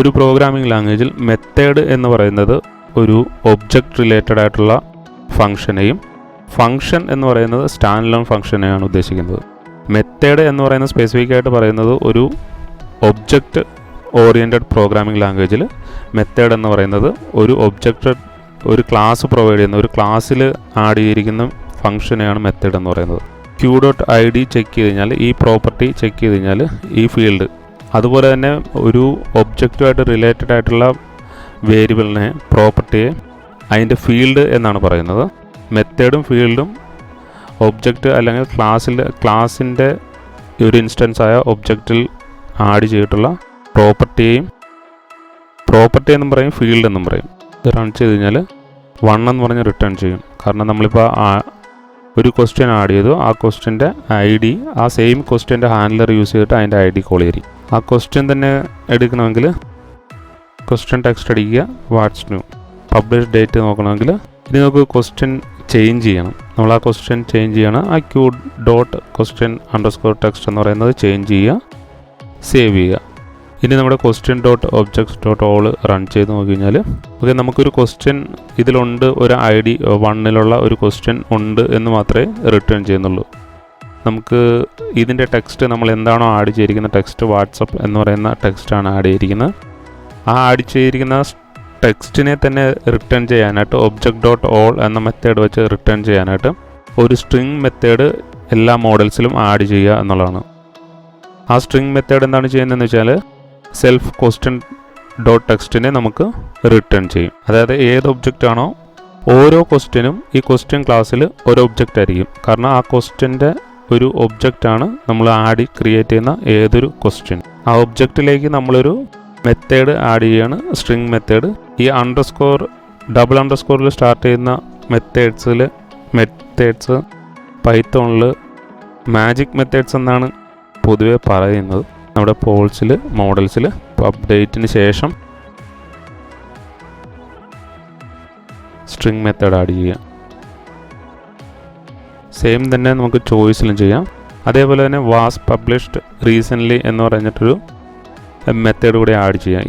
ഒരു പ്രോഗ്രാമിംഗ് ലാംഗ്വേജിൽ മെത്തേഡ് എന്ന് പറയുന്നത് ഒരു ഒബ്ജക്റ്റ് റിലേറ്റഡ് ആയിട്ടുള്ള ഫംഗ്ഷനെയും ഫംഗ്ഷൻ എന്ന് പറയുന്നത് സ്റ്റാൻഡ് അലോൺ ഫംഗ്ഷനെയാണ് ഉദ്ദേശിക്കുന്നത്. മെത്തേഡ് എന്ന് പറയുന്നത് സ്പെസിഫിക് ആയിട്ട് പറയുന്നത് ഒരു ഒബ്ജക്റ്റ് ഓറിയൻറ്റഡ് പ്രോഗ്രാമിംഗ് ലാംഗ്വേജിൽ മെത്തേഡ് എന്ന് പറയുന്നത് ഒരു ക്ലാസ് പ്രൊവൈഡ് ചെയ്യുന്ന ഒരു ക്ലാസ്സിൽ ആഡ് ചെയ്തിരിക്കുന്ന ഫംഗ്ഷനെയാണ് മെത്തേഡ് എന്ന് പറയുന്നത്. Q dot I D check ചെയ്ത് കഴിഞ്ഞാൽ ഈ പ്രോപ്പർട്ടി ചെക്ക് ചെയ്ത് കഴിഞ്ഞാൽ ഈ ഫീൽഡ്, അതുപോലെ തന്നെ ഒരു ഒബ്ജക്റ്റുമായിട്ട് റിലേറ്റഡ് ആയിട്ടുള്ള വേരിയബിളിനെ പ്രോപ്പർട്ടിയെ അതിൻ്റെ ഫീൽഡ് എന്നാണ് പറയുന്നത്. മെത്തേഡും ഫീൽഡും ഒബ്ജക്റ്റ് അല്ലെങ്കിൽ ക്ലാസിൻ്റെ ഒരു ഇൻസ്റ്റൻസ് ആയ ഒബ്ജക്റ്റിൽ ആഡ് ചെയ്തിട്ടുള്ള പ്രോപ്പർട്ടി എന്നും പറയും, ഫീൽഡ് എന്നും പറയും. ഇത് റൺ ചെയ്ത് കഴിഞ്ഞാൽ 1 എന്ന് പറഞ്ഞ് റിട്ടേൺ ചെയ്യും. കാരണം നമ്മളിപ്പോൾ ഒരു ക്വസ്റ്റ്യൻ ആഡ് ചെയ്തു, ആ ക്വസ്റ്റ്യൻ്റെ ഐ ഡി ആ സെയിം ക്വസ്റ്റ്യൻ്റെ ഹാൻഡ്ലർ യൂസ് ചെയ്തിട്ട് അതിൻ്റെ ഐ ഡി കോൾ ചെയ്യും. ആ ക്വസ്റ്റ്യൻ തന്നെ എടുക്കണമെങ്കിൽ ക്വസ്റ്റ്യൻ ടെക്സ്റ്റ് അടിക്കുക, വാട്ട്സ് ന്യൂ. പബ്ലിഷ് ഡേറ്റ് നോക്കണമെങ്കിൽ ഇനി നമുക്ക് ക്വസ്റ്റ്യൻ ചേഞ്ച് ചെയ്യണം. നമ്മൾ ആ ക്വസ്റ്റ്യൻ ചേഞ്ച് ചെയ്യണം. ആ Q dot question underscore text എന്ന് പറയുന്നത് ചേഞ്ച് ചെയ്യുക, സേവ് ചെയ്യുക. ഇനി നമ്മുടെ question dot objects dot all run ചെയ്ത് നോക്കി കഴിഞ്ഞാൽ ഓക്കെ, നമുക്കൊരു ക്വസ്റ്റ്യൻ ഇതിലുണ്ട്, ഒരു ഐ ഡി 1 ഒരു ക്വസ്റ്റ്യൻ ഉണ്ട് എന്ന് മാത്രമേ റിട്ടേൺ ചെയ്യുന്നുള്ളൂ. നമുക്ക് ഇതിൻ്റെ ടെക്സ്റ്റ് നമ്മൾ എന്താണോ ആഡ് ചെയ്തിരിക്കുന്ന ടെക്സ്റ്റ്, വാട്സപ്പ് എന്ന് പറയുന്ന ടെക്സ്റ്റാണ് ആഡ് ചെയ്തിരിക്കുന്നത്. ആ ആഡ് ചെയ്തിരിക്കുന്ന ടെക്സ്റ്റിനെ തന്നെ റിട്ടേൺ ചെയ്യാനായിട്ട് ഒബ്ജക്റ്റ് ഡോട്ട് ഓൾ എന്ന മെത്തേഡ് വെച്ച് റിട്ടേൺ ചെയ്യാനായിട്ട് ഒരു സ്ട്രിങ് മെത്തേഡ് എല്ലാ മോഡൽസിലും ആഡ് ചെയ്യുക എന്നുള്ളതാണ്. ആ സ്ട്രിങ് മെത്തേഡ് എന്താണ് ചെയ്യുന്നതെന്ന് വെച്ചാൽ സെൽഫ് ക്വസ്റ്റ്യൻ ഡോട്ട് ടെക്സ്റ്റിനെ നമുക്ക് റിട്ടേൺ ചെയ്യും. അതായത് ഏത് ഒബ്ജക്റ്റ് ആണോ, ഓരോ ക്വസ്റ്റ്യനും ഈ ക്വസ്റ്റ്യൻ ക്ലാസ്സിൽ ഒരു ഒബ്ജക്റ്റ് ആയിരിക്കും. കാരണം ആ ക്വസ്റ്റ്യൻ്റെ ഒരു ഒബ്ജക്റ്റാണ് നമ്മൾ ക്രിയേറ്റ് ചെയ്യുന്ന ഏതൊരു ക്വസ്റ്റ്യൻ. ആ ഒബ്ജക്റ്റിലേക്ക് നമ്മളൊരു മെത്തേഡ് ആഡ് ചെയ്യാണ്, സ്ട്രിങ് മെത്തേഡ്. ഈ അണ്ടർസ്കോർ ഡബിൾ അണ്ടർസ്കോറിൽ സ്റ്റാർട്ട് ചെയ്യുന്ന മെത്തേഡ്സ് പൈത്തോണിൽ മാജിക് മെത്തേഡ്സ് എന്നാണ് പൊതുവെ പറയുന്നത്. നമ്മുടെ പോൾസിൽ മോഡൽസിൽ അപ്ഡേറ്റിന് ശേഷം സ്ട്രിങ് മെത്തേഡ് ആഡ് ചെയ്യുക. സെയിം തന്നെ നമുക്ക് ചോയ്സിലും ചെയ്യാം. അതേപോലെ തന്നെ വാസ് പബ്ലിഷ്ഡ് റീസെൻ്റ്ലി എന്ന് പറഞ്ഞിട്ടൊരു മെത്തേഡ് കൂടി ആഡ് ചെയ്യാം.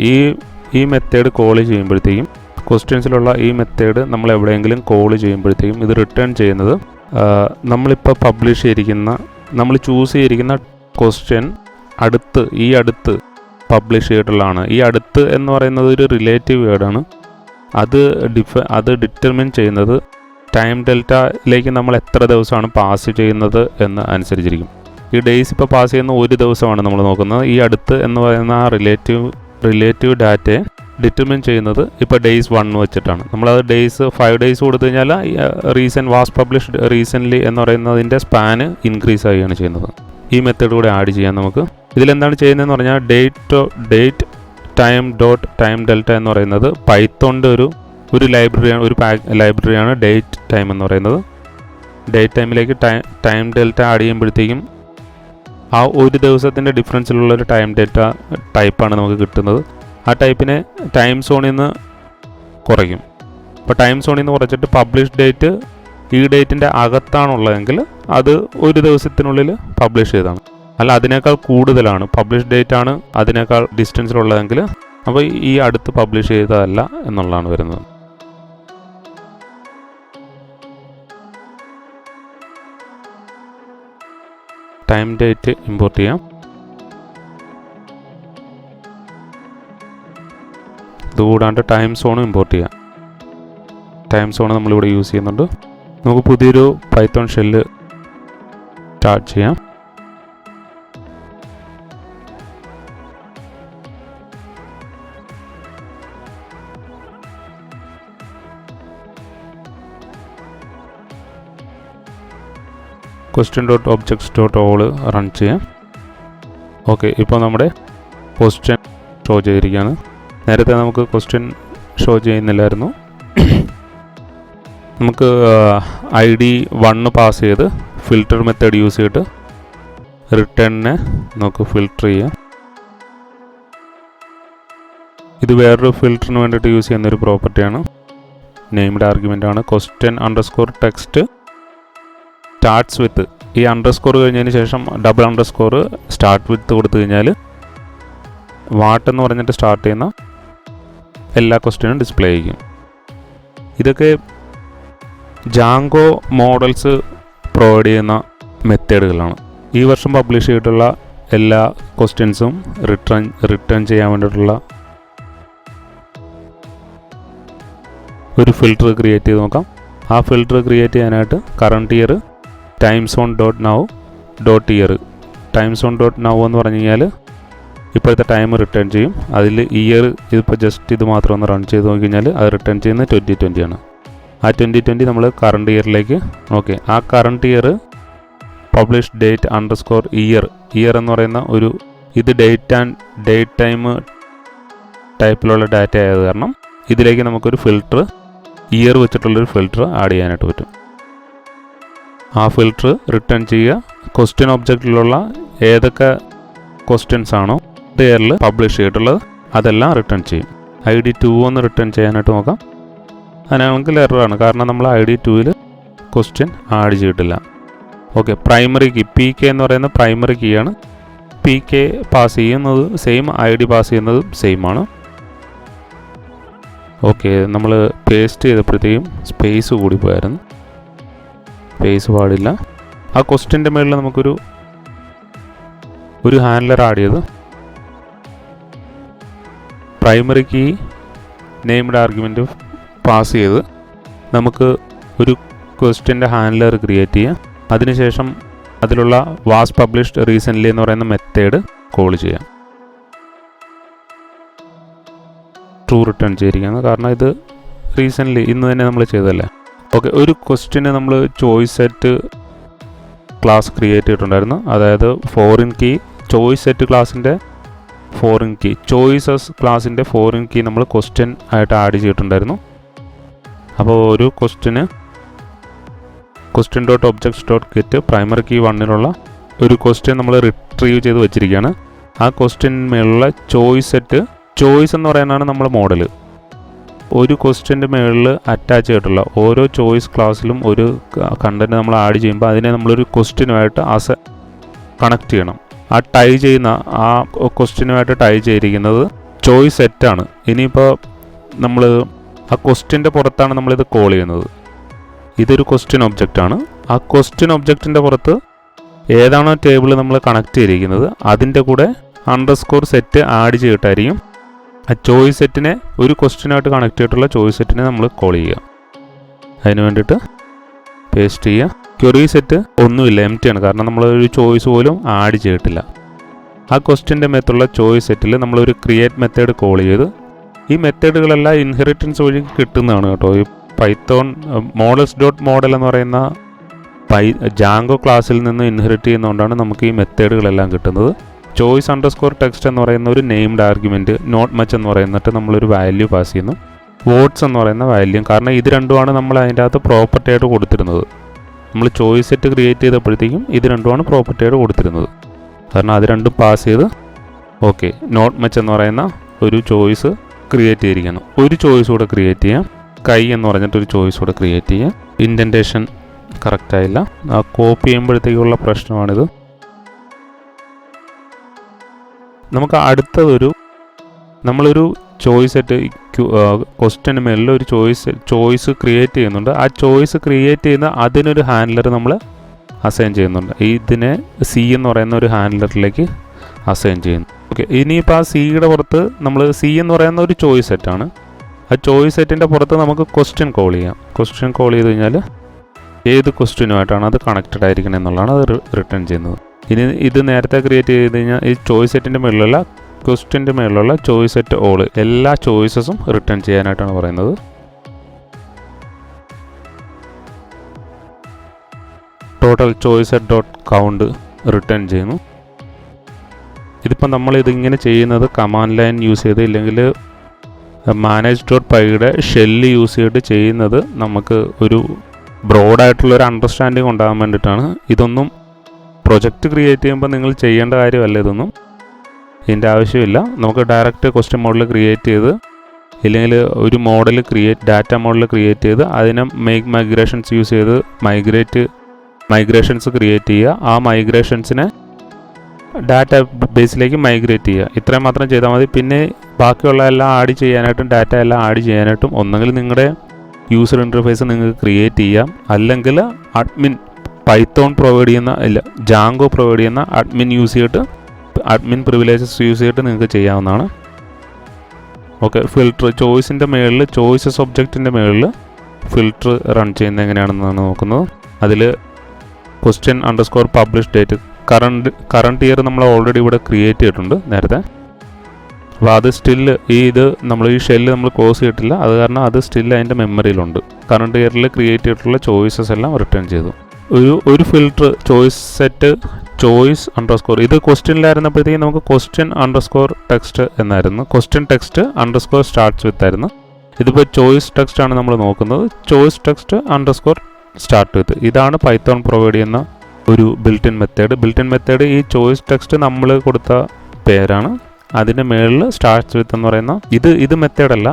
ഈ മെത്തേഡ് കോൾ ചെയ്യുമ്പോഴത്തേക്കും, ക്വസ്റ്റ്യൻസിലുള്ള ഈ മെത്തേഡ് നമ്മൾ എവിടെയെങ്കിലും കോൾ ചെയ്യുമ്പോഴത്തേക്കും ഇത് റിട്ടേൺ ചെയ്യുന്നത് നമ്മളിപ്പോൾ പബ്ലിഷ് ചെയ്തിരിക്കുന്ന, നമ്മൾ ചൂസ് ചെയ്തിരിക്കുന്ന ക്വസ്റ്റ്യൻ അടുത്ത് പബ്ലിഷ് ചെയ്തിട്ടുള്ളതാണ്. ഈ അടുത്ത് എന്ന് പറയുന്നത് ഒരു റിലേറ്റീവ് വേർഡാണ്. അത് ഡിറ്റർമിൻ ചെയ്യുന്നത് ടൈം ഡെൽറ്റയിലേക്ക് നമ്മൾ എത്ര ദിവസമാണ് പാസ് ചെയ്യുന്നത് എന്ന് അനുസരിച്ചിരിക്കും. ഈ ഡേയ്സ് ഇപ്പോൾ പാസ് ചെയ്യുന്ന ഒരു ദിവസമാണ് നമ്മൾ നോക്കുന്നത്. ഈ അടുത്ത് എന്ന് പറയുന്ന ആ റിലേറ്റീവ് ഡാറ്റയെ ഡിറ്റർമിൻ ചെയ്യുന്നത് ഇപ്പോൾ ഡേയ്സ് 1 വെച്ചിട്ടാണ്. നമ്മളത് 5 ഡേയ്സ് കൊടുത്തു കഴിഞ്ഞാൽ വാസ് പബ്ലിഷ്ഡ് റീസെൻ്റ്ലി എന്ന് പറയുന്നതിൻ്റെ സ്പാന് ഇൻക്രീസ് ആവുകയാണ് ചെയ്യുന്നത്. ഈ മെത്തേഡ് കൂടെ ആഡ് ചെയ്യാം നമുക്ക്. ഇതിലെന്താണ് ചെയ്യുന്നതെന്ന് പറഞ്ഞാൽ date time dot time delta എന്ന് പറയുന്നത് പൈത്തോണിൻ്റെ ഒരു ലൈബ്രറിയാണ് ഡേറ്റ് ടൈം എന്ന് പറയുന്നത്. ഡേറ്റ് ടൈമിലേക്ക് ടൈം ഡെൽറ്റ ആഡ് ചെയ്യുമ്പോഴത്തേക്കും ആ ഒരു ദിവസത്തിൻ്റെ ഡിഫറൻസിലുള്ളൊരു ടൈം ഡെൽറ്റ ടൈപ്പാണ് നമുക്ക് കിട്ടുന്നത്. ആ ടൈപ്പിനെ ടൈം സോണിൽ നിന്ന് കുറയ്ക്കും. അപ്പോൾ ടൈം സോണിൽ നിന്ന് കുറച്ചിട്ട് പബ്ലിഷ് ഡേറ്റ് ഈ ഡേറ്റിൻ്റെ അകത്താണുള്ളതെങ്കിൽ അത് ഒരു ദിവസത്തിനുള്ളിൽ പബ്ലിഷ് ചെയ്തതാണ്. അല്ല, അതിനേക്കാൾ കൂടുതലാണ്, പബ്ലിഷ് ഡേറ്റ് ആണ് അതിനേക്കാൾ ഡിസ്റ്റൻസിലുള്ളതെങ്കിൽ അപ്പോൾ ഈ അടുത്ത് പബ്ലിഷ് ചെയ്തതല്ല എന്നുള്ളതാണ് വരുന്നത്. ടൈം ഡേറ്റ് ഇമ്പോർട്ട് ചെയ്യാം. ഇതുകൂടാണ്ട് ടൈം സോണും ഇമ്പോർട്ട് ചെയ്യാം. ടൈം സോൺ നമ്മളിവിടെ യൂസ് ചെയ്യുന്നുണ്ട്. നമുക്ക് പുതിയൊരു പൈത്തോൺ ഷെല്ല് സ്റ്റാർട്ട് ചെയ്യാം. question.objects.all റൺ ചെയ്യാം. ഓക്കെ, ഇപ്പോൾ നമ്മുടെ ക്വസ്റ്റ്യൻ ഷോ ചെയ്തിരിക്കുകയാണ്. നേരത്തെ നമുക്ക് ക്വസ്റ്റ്യൻ ഷോ ചെയ്യുന്നില്ലായിരുന്നു. നമുക്ക് ID 1 പാസ് ചെയ്ത് ഫിൽറ്റർ മെത്തേഡ് യൂസ് ചെയ്തിട്ട് റിട്ടേണിനെ നമുക്ക് ഫിൽറ്റർ ചെയ്യാം. ഇത് വേറൊരു ഫിൽറ്ററിന് വേണ്ടിയിട്ട് യൂസ് ചെയ്യുന്നൊരു പ്രോപ്പർട്ടിയാണ്. നെയിംഡ് ആർഗ്യുമെൻ്റ് ആണ്. question_text സ്റ്റാർട്ട്സ് വിത്ത്, ഈ അണ്ടർസ്കോർ കഴിഞ്ഞതിന് ശേഷം ഡബിൾ അണ്ടർസ്കോർ സ്റ്റാർട്ട് വിത്ത് കൊടുത്തു കഴിഞ്ഞാൽ വാട്ട് എന്ന് പറഞ്ഞിട്ട് സ്റ്റാർട്ട് ചെയ്യുന്ന എല്ലാ ക്വസ്റ്റ്യനും ഡിസ്പ്ലേ ചെയ്യും. ഇതൊക്കെ ജാങ്കോ മോഡൽസ് പ്രൊവൈഡ് ചെയ്യുന്ന മെത്തേഡുകളാണ്. ഈ വർഷം പബ്ലിഷ് ചെയ്തിട്ടുള്ള എല്ലാ ക്വസ്റ്റ്യൻസും റിട്ടേൺ ചെയ്യാൻ വേണ്ടിയിട്ടുള്ള ഒരു ഫിൽറ്റർ ക്രിയേറ്റ് ചെയ്ത് നോക്കാം. ആ ഫിൽറ്റർ ക്രിയേറ്റ് ചെയ്യാനായിട്ട് കറണ്ട് ഇയർ timezone.now.year timezone.now എന്ന് പറഞ്ഞു കഴിഞ്ഞാൽ ഇപ്പോഴത്തെ ടൈം റിട്ടേൺ ചെയ്യും. അതിൽ ഇയർ ഇതിപ്പോൾ ജസ്റ്റ് ഇത് മാത്രം ഒന്ന് റൺ ചെയ്ത് നോക്കി കഴിഞ്ഞാൽ അത് റിട്ടേൺ ചെയ്യുന്നത് 2020 ആണ്. ആ 2020 നമ്മൾ കറണ്ട് ഇയറിലേക്ക്, ഓക്കെ, ആ current year publish date underscore year എന്ന് പറയുന്ന ഇത് ഡേറ്റ് ടൈം ടൈപ്പിലുള്ള ഡാറ്റ ആയത് കാരണം ഇതിലേക്ക് നമുക്കൊരു ഫിൽറ്റർ, ഇയർ വെച്ചിട്ടുള്ളൊരു ഫിൽറ്റർ ആഡ് ചെയ്യാനായിട്ട് പറ്റും. ആ ഫിൽറ്റർ റിട്ടേൺ ചെയ്യുക. ക്വസ്റ്റ്യൻ ഒബ്ജക്റ്റിലുള്ള ഏതൊക്കെ ക്വസ്റ്റ്യൻസ് ആണോ ഇയറിൽ പബ്ലിഷ് ചെയ്തിട്ടുള്ളത് അതെല്ലാം റിട്ടേൺ ചെയ്യും. ID 2 ഒന്ന് റിട്ടേൺ ചെയ്യാനായിട്ട് നോക്കാം. അതിനാണെങ്കിൽ എററാണ്, കാരണം നമ്മൾ ID 2 ക്വസ്റ്റ്യൻ ആഡ് ചെയ്തിട്ടില്ല. ഓക്കെ, പ്രൈമറി കീ PK എന്ന് പറയുന്ന പ്രൈമറി കീ ആണ്. PK പാസ് ചെയ്യുന്നത് സെയിം, ID പാസ് ചെയ്യുന്നതും സെയിം ആണ്. ഓക്കെ, നമ്മൾ പേസ്റ്റ് ചെയ്തപ്പോഴത്തേക്കും സ്പേസ് കൂടി പോയായിരുന്നു. സ്പേസ് പാടില്ല. ആ ക്വസ്റ്റ്യൻ്റെ മേളിൽ നമുക്കൊരു ഹാൻഡ്ലർ ആഡ് ചെയ്ത് primary key named argument pass ചെയ്ത് നമുക്ക് ഒരു ക്വസ്റ്റ്യൻ്റെ ഹാൻഡ്ലർ ക്രിയേറ്റ് ചെയ്യാം. അതിനുശേഷം അതിലുള്ള വാസ് പബ്ലിഷ്ഡ് റീസെൻ്റ്ലി എന്ന് പറയുന്ന മെത്തേഡ് കോൾ ചെയ്യാം. ട്രൂ റിട്ടേൺ ചെയ്തിരിക്കുന്നത്, കാരണം ഇത് റീസെൻ്റ്ലി ഇന്ന് തന്നെ നമ്മൾ ചെയ്തതല്ലേ. ഓക്കെ, ഒരു ക്വസ്റ്റ്യന് നമ്മൾ ചോയ്സ് സെറ്റ് ക്ലാസ് ക്രിയേറ്റ് ചെയ്തിട്ടുണ്ടായിരുന്നു. അതായത് ഫോറിൻ കീ ചോയ്സ് സെറ്റ് ക്ലാസ്സിൻ്റെ ഫോറിൻ കീ ചോയ്സസ് ക്ലാസ്സിൻ്റെ ഫോറിൻ കീ നമ്മൾ ക്വസ്റ്റ്യൻ ആയിട്ട് ആഡ് ചെയ്തിട്ടുണ്ടായിരുന്നു. അപ്പോൾ ഒരു ക്വസ്റ്റ്യന് question dot objects dot get primary key 1 ഒരു ക്വസ്റ്റ്യൻ നമ്മൾ റിട്രീവ് ചെയ്ത് വെച്ചിരിക്കുകയാണ്. ആ ക്വസ്റ്റ്യന്മേലുള്ള ചോയ്സ് സെറ്റ്, ചോയ്സ് എന്ന് പറയുന്നതാണ് നമ്മുടെ മോഡൽ. ഒരു ക്വസ്റ്റ്യൻ്റെ മുകളിൽ അറ്റാച്ച് ചെയ്തിട്ടുള്ള ഓരോ ചോയ്സ് ക്ലാസ്സിലും ഒരു കണ്ടൻറ്റ് നമ്മൾ ആഡ് ചെയ്യുമ്പോൾ അതിനെ നമ്മളൊരു ക്വസ്റ്റ്യനുമായിട്ട് കണക്ട് ചെയ്യണം. ആ ടൈ ചെയ്യുന്ന ആ ക്വസ്റ്റ്യനുമായിട്ട് ടൈ ചെയ്തിരിക്കുന്നത് ചോയ്സ് സെറ്റാണ്. ഇനിയിപ്പോൾ നമ്മൾ ആ ക്വസ്റ്റ്യൻ്റെ പുറത്താണ് നമ്മളിത് കോൾ ചെയ്യുന്നത്. ഇതൊരു ക്വസ്റ്റ്യൻ ഒബ്ജക്റ്റാണ്. ആ ക്വസ്റ്റ്യൻ ഒബ്ജക്റ്റിൻ്റെ പുറത്ത് ഏതാണോ ടേബിൾ നമ്മൾ കണക്ട് ചെയ്തിരിക്കുന്നത് അതിൻ്റെ കൂടെ അണ്ടർസ്കോർ സെറ്റ് ആഡ് ചെയ്തിട്ടായിരിക്കും ആ ചോയ്സ് സെറ്റിനെ, ഒരു ക്വസ്റ്റ്യനായിട്ട് കണക്ട് ചെയ്തിട്ടുള്ള ചോയ്സ് സെറ്റിനെ നമ്മൾ കോൾ ചെയ്യുക. അതിന് വേണ്ടിയിട്ട് പേസ്റ്റ് ചെയ്യുക. ക്വറി സെറ്റ് ഒന്നുമില്ല, എംപ്റ്റി ആണ്, കാരണം നമ്മളൊരു ചോയ്സ് പോലും ആഡ് ചെയ്തിട്ടില്ല. ആ ക്വസ്റ്റ്യൻ്റെ മേത്തുള്ള ചോയ്സ് സെറ്റിൽ നമ്മളൊരു ക്രിയേറ്റ് മെത്തേഡ് കോൾ ചെയ്ത്, ഈ മെത്തേഡുകളെല്ലാം ഇൻഹെറിറ്റൻസ് വഴി കിട്ടുന്നതാണ് കേട്ടോ. ഈ പൈത്തോൺ മോഡൽസ് ഡോട്ട് മോഡൽ എന്ന് പറയുന്ന ജാങ്കോ ക്ലാസ്സിൽ നിന്ന് ഇൻഹെറിറ്റ് ചെയ്യുന്നതുകൊണ്ടാണ് നമുക്ക് ഈ മെത്തേഡുകളെല്ലാം കിട്ടുന്നത്. ചോയ്സ് അണ്ടർസ്കോർ ടെക്സ്റ്റ് എന്ന് പറയുന്ന ഒരു നെയിംഡ് ആർഗ്യുമെൻറ്റ്, നോട്ട് മച്ച് എന്ന് പറയുന്നിട്ട് നമ്മളൊരു വാല്യൂ പാസ് ചെയ്യുന്നു. വോട്ട്സ് എന്ന് പറയുന്ന വാല്യൂ, കാരണം ഇത് രണ്ടുമാണ് നമ്മൾ അതിൻ്റെ അകത്ത് പ്രോപ്പർട്ടി ആയിട്ട് കൊടുത്തിരുന്നത്. നമ്മൾ ചോയ്സ് സെറ്റ് ക്രിയേറ്റ് ചെയ്തപ്പോഴത്തേക്കും ഇത് രണ്ടുമാണ് പ്രോപ്പർട്ടി ആയിട്ട് കൊടുത്തിരുന്നത്. കാരണം അത് രണ്ടും പാസ് ചെയ്ത് ഓക്കെ, നോട്ട് മച്ച് എന്ന് പറയുന്ന ഒരു ചോയ്സ് ക്രിയേറ്റ് ചെയ്തിരിക്കുന്നു. ഒരു ചോയ്സ് കൂടെ ക്രിയേറ്റ് ചെയ്യാം, കൈ എന്ന് പറഞ്ഞിട്ടൊരു ചോയ്സ് കൂടെ ക്രിയേറ്റ് ചെയ്യാം. ഇൻഡൻറ്റേഷൻ കറക്റ്റായില്ല, ആ കോപ്പി ചെയ്യുമ്പോഴത്തേക്കുള്ള പ്രശ്നമാണിത്. നമുക്ക് അടുത്തതൊരു, നമ്മളൊരു ചോയ്സ് സെറ്റ് ക്വസ്റ്റ്യന് മേളിൽ ഒരു ചോയ്സ് ക്രിയേറ്റ് ചെയ്യുന്നുണ്ട്. ആ ചോയ്സ് ക്രിയേറ്റ് ചെയ്യുന്ന അതിനൊരു ഹാൻഡലർ നമ്മൾ അസൈൻ ചെയ്യുന്നുണ്ട്. ഇതിനെ സി എന്ന് പറയുന്ന ഒരു ഹാൻഡലറിലേക്ക് അസൈൻ ചെയ്യുന്നു. ഓക്കെ, ഇനിയിപ്പോൾ ആ സിയുടെ പുറത്ത് നമ്മൾ സി എന്ന് പറയുന്ന ഒരു ചോയ്സ് സെറ്റാണ്. ആ ചോയ്സ് സെറ്റിൻ്റെ പുറത്ത് നമുക്ക് ക്വസ്റ്റ്യൻ കോൾ ചെയ്യാം. ക്വസ്റ്റ്യൻ കോൾ ചെയ്ത് കഴിഞ്ഞാൽ ഏത് ക്വസ്റ്റ്യനുമായിട്ടാണ് അത് കണക്റ്റഡ് ആയിരിക്കണം എന്നുള്ളതാണ് അത് റിട്ടേൺ ചെയ്യുന്നത്. ഇനി ഇത് നേരത്തെ ക്രിയേറ്റ് ചെയ്ത് കഴിഞ്ഞാൽ ഈ ചോയ്സ് സെറ്റിൻ്റെ മേളിലുള്ള ക്വസ്റ്റ്യൻ്റെ മേളിലുള്ള ചോയ്സ് സെറ്റ് ഓൾ എല്ലാ ചോയ്സസും റിട്ടേൺ ചെയ്യാനായിട്ടാണ് പറയുന്നത്. Total choice set dot count return ചെയ്യുന്നു. ഇതിപ്പോൾ നമ്മളിതിങ്ങനെ ചെയ്യുന്നത് കമാൻഡ് ലൈൻ യൂസ് ചെയ്ത്, ഇല്ലെങ്കിൽ മാനേജ് ഡോട്ട് പൈയുടെ ഷെല്ല് യൂസ് ചെയ്തിട്ട് ചെയ്യുന്നത് നമുക്ക് ഒരു ബ്രോഡായിട്ടുള്ളൊരു അണ്ടർസ്റ്റാൻഡിങ് ഉണ്ടാകാൻ വേണ്ടിയിട്ടാണ്. ഇതൊന്നും പ്രൊജക്റ്റ് ക്രിയേറ്റ് ചെയ്യുമ്പോൾ നിങ്ങൾ ചെയ്യേണ്ട കാര്യമല്ല, ഇതൊന്നും ഇതിൻ്റെ ആവശ്യമില്ല. നമുക്ക് ഡയറക്റ്റ് ക്വസ്റ്റ്യൻ മോഡൽ ക്രിയേറ്റ് ചെയ്ത്, ഇല്ലെങ്കിൽ ഒരു മോഡൽ ഡാറ്റ മോഡൽ ക്രിയേറ്റ് ചെയ്ത് അതിനെ മേക്ക് മൈഗ്രേഷൻസ് യൂസ് ചെയ്ത് മൈഗ്രേഷൻസ് ക്രിയേറ്റ് ചെയ്യുക. ആ മൈഗ്രേഷൻസിനെ ഡാറ്റ ബേസിലേക്ക് മൈഗ്രേറ്റ് ചെയ്യുക. ഇത്രയും മാത്രം ചെയ്താൽ മതി. പിന്നെ ബാക്കിയുള്ള എല്ലാം ആഡ് ചെയ്യാനായിട്ടും ഡാറ്റ എല്ലാം ആഡ് ചെയ്യാനായിട്ടും ഒന്നെങ്കിൽ നിങ്ങളുടെ യൂസർ ഇൻ്റർഫേസ് നിങ്ങൾക്ക് ക്രിയേറ്റ് ചെയ്യാം, അല്ലെങ്കിൽ അഡ്മിൻ പൈത്തോൺ പ്രൊവൈഡ് ചെയ്യുന്ന ജാങ്കോ പ്രൊവൈഡ് ചെയ്യുന്ന അഡ്മിൻ യൂസ് ചെയ്തിട്ട്, അഡ്മിൻ പ്രിവിലേജസ് യൂസ് ചെയ്തിട്ട് നിങ്ങൾക്ക് ചെയ്യാവുന്നതാണ്. ഓക്കെ, ഫിൽട്ടർ ചോയ്സിൻ്റെ മുകളിൽ, ചോയ്സസ് ഒബ്ജക്റ്റിൻ്റെ മുകളിൽ ഫിൽട്ടർ റൺ ചെയ്യുന്നത് എങ്ങനെയാണെന്നാണ് നോക്കുന്നത്. അതിൽ question underscore publish date current year നമ്മൾ ഓൾറെഡി ഇവിടെ ക്രിയേറ്റ് ചെയ്തിട്ടുണ്ട് നേരത്തെ. അപ്പോൾ അത് സ്റ്റിൽ നമ്മൾ ഈ ഷെല്ല് നമ്മൾ ക്ലോസ് ചെയ്തിട്ടില്ല, അത് കാരണം അത് സ്റ്റിൽ അതിൻ്റെ മെമ്മറിയിലുണ്ട്. കറണ്ട് ഇയറിൽ ക്രിയേറ്റ് ചെയ്തിട്ടുള്ള ചോയ്സസ് എല്ലാം റിട്ടേൺ ചെയ്തു. ഒരു filter choice set choice underscore, ഇത് ക്വസ്റ്റ്യനിലായിരുന്നപ്പോഴത്തേക്കും നമുക്ക് ക്വസ്റ്റ്യൻ അണ്ടർസ്കോർ ടെക്സ്റ്റ് എന്നായിരുന്നു, question text underscore starts with ആയിരുന്നു. ഇതിപ്പോൾ ചോയ്സ് ടെക്സ്റ്റ് ആണ് നമ്മൾ നോക്കുന്നത്, choice text underscore start with. ഇതാണ് പൈത്തോൺ പ്രൊവൈഡ് ചെയ്യുന്ന ഒരു ബിൽറ്റ് ഇൻ മെത്തേഡ്. ഈ ചോയ്സ് ടെക്സ്റ്റ് നമ്മൾ കൊടുത്ത പേരാണ്. അതിൻ്റെ മേളിൽ സ്റ്റാർട്ട്സ് വിത്ത് എന്ന് പറയുന്ന ഇത് മെത്തേഡല്ല,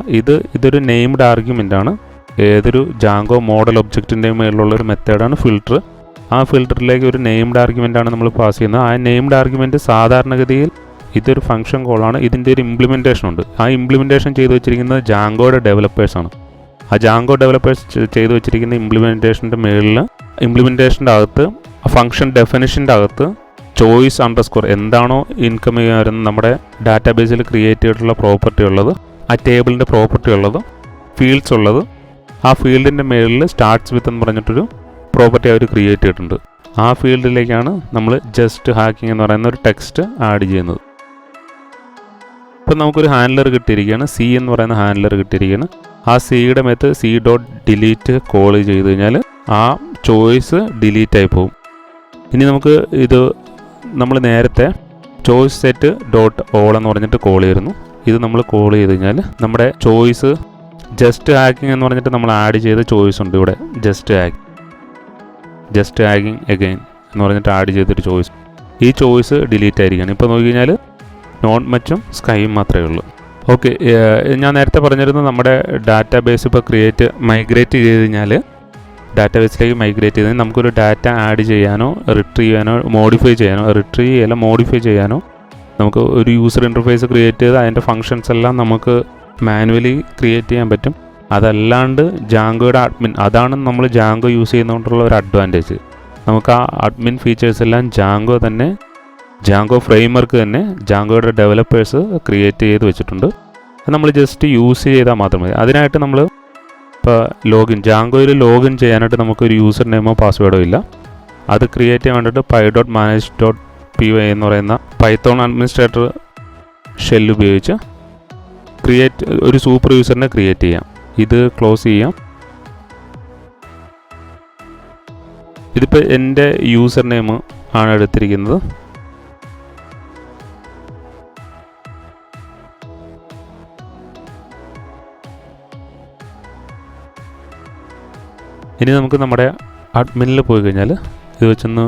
ഇതൊരു നെയിംഡ് ആർഗ്യുമെൻ്റ് ആണ്. ഏതൊരു ജാങ്കോ മോഡൽ ഒബ്ജക്റ്റിൻ്റെ മേളിലുള്ള ഒരു മെത്തേഡാണ് ഫിൽട്ടർ. ആ ഫിൽട്ടറിലേക്ക് ഒരു നെയിംഡ് ആർഗ്യുമെൻ്റ് ആണ് നമ്മൾ പാസ് ചെയ്യുന്നത്. ആ നെയിംഡ് ആർഗ്യുമെൻറ്റ് സാധാരണഗതിയിൽ ഇതൊരു ഫംഗ്ഷൻ കോളാണ്. ഇതിൻ്റെ ഒരു ഇംപ്ലിമെൻറ്റേഷൻ ഉണ്ട്. ആ ഇംപ്ലിമെൻറ്റേഷൻ ചെയ്ത് വെച്ചിരിക്കുന്നത് ജാങ്കോയുടെ ഡെവലപ്പേഴ്സാണ്. ആ ജാങ്കോ ഡെവലപ്പേഴ്സ് ചെയ്ത് വെച്ചിരിക്കുന്ന ഇംപ്ലിമെൻറ്റേഷൻ്റെ മേളിൽ, ഇംപ്ലിമെൻറ്റേഷൻ്റെ അകത്ത്, ഫംഗ്ഷൻ ഡെഫിനിഷൻ്റെ അകത്ത് ചോയ്സ് അണ്ടർസ്കോർ എന്താണോ ഇൻകമിങ് വരുന്ന നമ്മുടെ ഡാറ്റാബേസിൽ ക്രിയേറ്റ് ചെയ്തിട്ടുള്ള പ്രോപ്പർട്ടി ഉള്ളത്, ആ ടേബിളിൻ്റെ പ്രോപ്പർട്ടി ഉള്ളത്, ഫീൽഡ്സ് ഉള്ളത്, ആ ഫീൽഡിൻ്റെ മേളിൽ സ്റ്റാർട്ട്സ് വിത്ത് എന്ന് പറഞ്ഞിട്ടൊരു പ്രോപ്പർട്ടി അവർ ക്രിയേറ്റ് ചെയ്തിട്ടുണ്ട്. ആ ഫീൽഡിലേക്കാണ് നമ്മൾ ജസ്റ്റ് ഹാക്കിംഗ് എന്ന് പറയുന്ന ഒരു ടെക്സ്റ്റ് ആഡ് ചെയ്യുന്നത്. ഇപ്പം നമുക്കൊരു ഹാൻഡ്ലർ കിട്ടിയിരിക്കുകയാണ്, സി എന്ന് പറയുന്ന ഹാൻഡ്ലർ കിട്ടിയിരിക്കുകയാണ്. ആ സിയുടെ മേത്ത് സി ഡോട്ട് ഡിലീറ്റ് കോൾ ചെയ്ത് കഴിഞ്ഞാൽ ആ ചോയ്സ് ഡിലീറ്റ് ആയി പോകും. ഇനി നമുക്ക് ഇത് നമ്മൾ നേരത്തെ ചോയ്സ് സെറ്റ് ഡോട്ട് ഓൾ എന്ന് പറഞ്ഞിട്ട് കോൾ ചെയ്തിരുന്നു. ഇത് നമ്മൾ കോൾ ചെയ്ത് കഴിഞ്ഞാൽ നമ്മുടെ ചോയ്സ് ജസ്റ്റ് ഹാക്കിംഗ് എന്ന് പറഞ്ഞിട്ട് നമ്മൾ ആഡ് ചെയ്ത ചോയ്സ് ഉണ്ട് ഇവിടെ. ജസ്റ്റ് ഹാക്കിംഗ് എഗെയിൻ എന്ന് പറഞ്ഞിട്ട് ആഡ് ചെയ്തൊരു ചോയ്സ്, ഈ ചോയ്സ് ഡിലീറ്റ് ആയിരിക്കുകയാണ്. ഇപ്പോൾ നോക്കി കഴിഞ്ഞാൽ നോട്ട് മച്ചും സ്കൈയും മാത്രമേ ഉള്ളൂ. ഓക്കെ, ഞാൻ നേരത്തെ പറഞ്ഞിരുന്നു നമ്മുടെ ഡാറ്റാബേസ് ഇപ്പോൾ മൈഗ്രേറ്റ് ചെയ്ത് കഴിഞ്ഞാൽ ഡാറ്റാബേസിലേക്ക് മൈഗ്രേറ്റ് ചെയ്ത് നമുക്കൊരു ഡാറ്റ ആഡ് ചെയ്യാനോ റിട്രീവ് ചെയ്യാനോ മോഡിഫൈ ചെയ്യാനോ നമുക്ക് ഒരു യൂസർ ഇൻ്റർഫേസ് ക്രിയേറ്റ് ചെയ്ത് അതിൻ്റെ ഫങ്ഷൻസ് എല്ലാം നമുക്ക് മാനുവലി ക്രിയേറ്റ് ചെയ്യാൻ പറ്റും. അതല്ലാണ്ട് ജാങ്കോയുടെ അഡ്മിൻ, അതാണ് നമ്മൾ ജാങ്കോ യൂസ് ചെയ്യുന്നതുകൊണ്ടുള്ള ഒരു അഡ്വാൻറ്റേജ്. നമുക്ക് ആ അഡ്മിൻ ഫീച്ചേഴ്സ് എല്ലാം ജാങ്കോ ഫ്രെയിംവർക്ക് തന്നെ ജാങ്കോയുടെ ഡെവലപ്പേഴ്സ് ക്രിയേറ്റ് ചെയ്ത് വെച്ചിട്ടുണ്ട്. അത് നമ്മൾ ജസ്റ്റ് യൂസ് ചെയ്താൽ മാത്രം മതി. അതിനായിട്ട് നമ്മൾ ഇപ്പോൾ ജാങ്കോയിൽ ലോഗിൻ ചെയ്യാനായിട്ട് നമുക്കൊരു യൂസർ നെയിമോ പാസ്വേഡോ ഇല്ല. അത് ക്രിയേറ്റ് ചെയ്യാൻ വേണ്ടിയിട്ട് py.manage.py എന്ന് പറയുന്ന പൈത്തോൺ അഡ്മിനിസ്ട്രേറ്റർ ഷെൽ ഉപയോഗിച്ച് ഒരു സൂപ്പർ യൂസറിനെ ക്രിയേറ്റ് ചെയ്യാം. ഇത് ക്ലോസ് ചെയ്യാം. ഇതിപ്പോൾ എൻ്റെ യൂസർ നെയിം ആണ് എടുത്തിരിക്കുന്നത്. ഇനി നമുക്ക് നമ്മുടെ അഡ്മിനിൽ പോയി കഴിഞ്ഞാൽ ഇത് വെച്ചൊന്ന്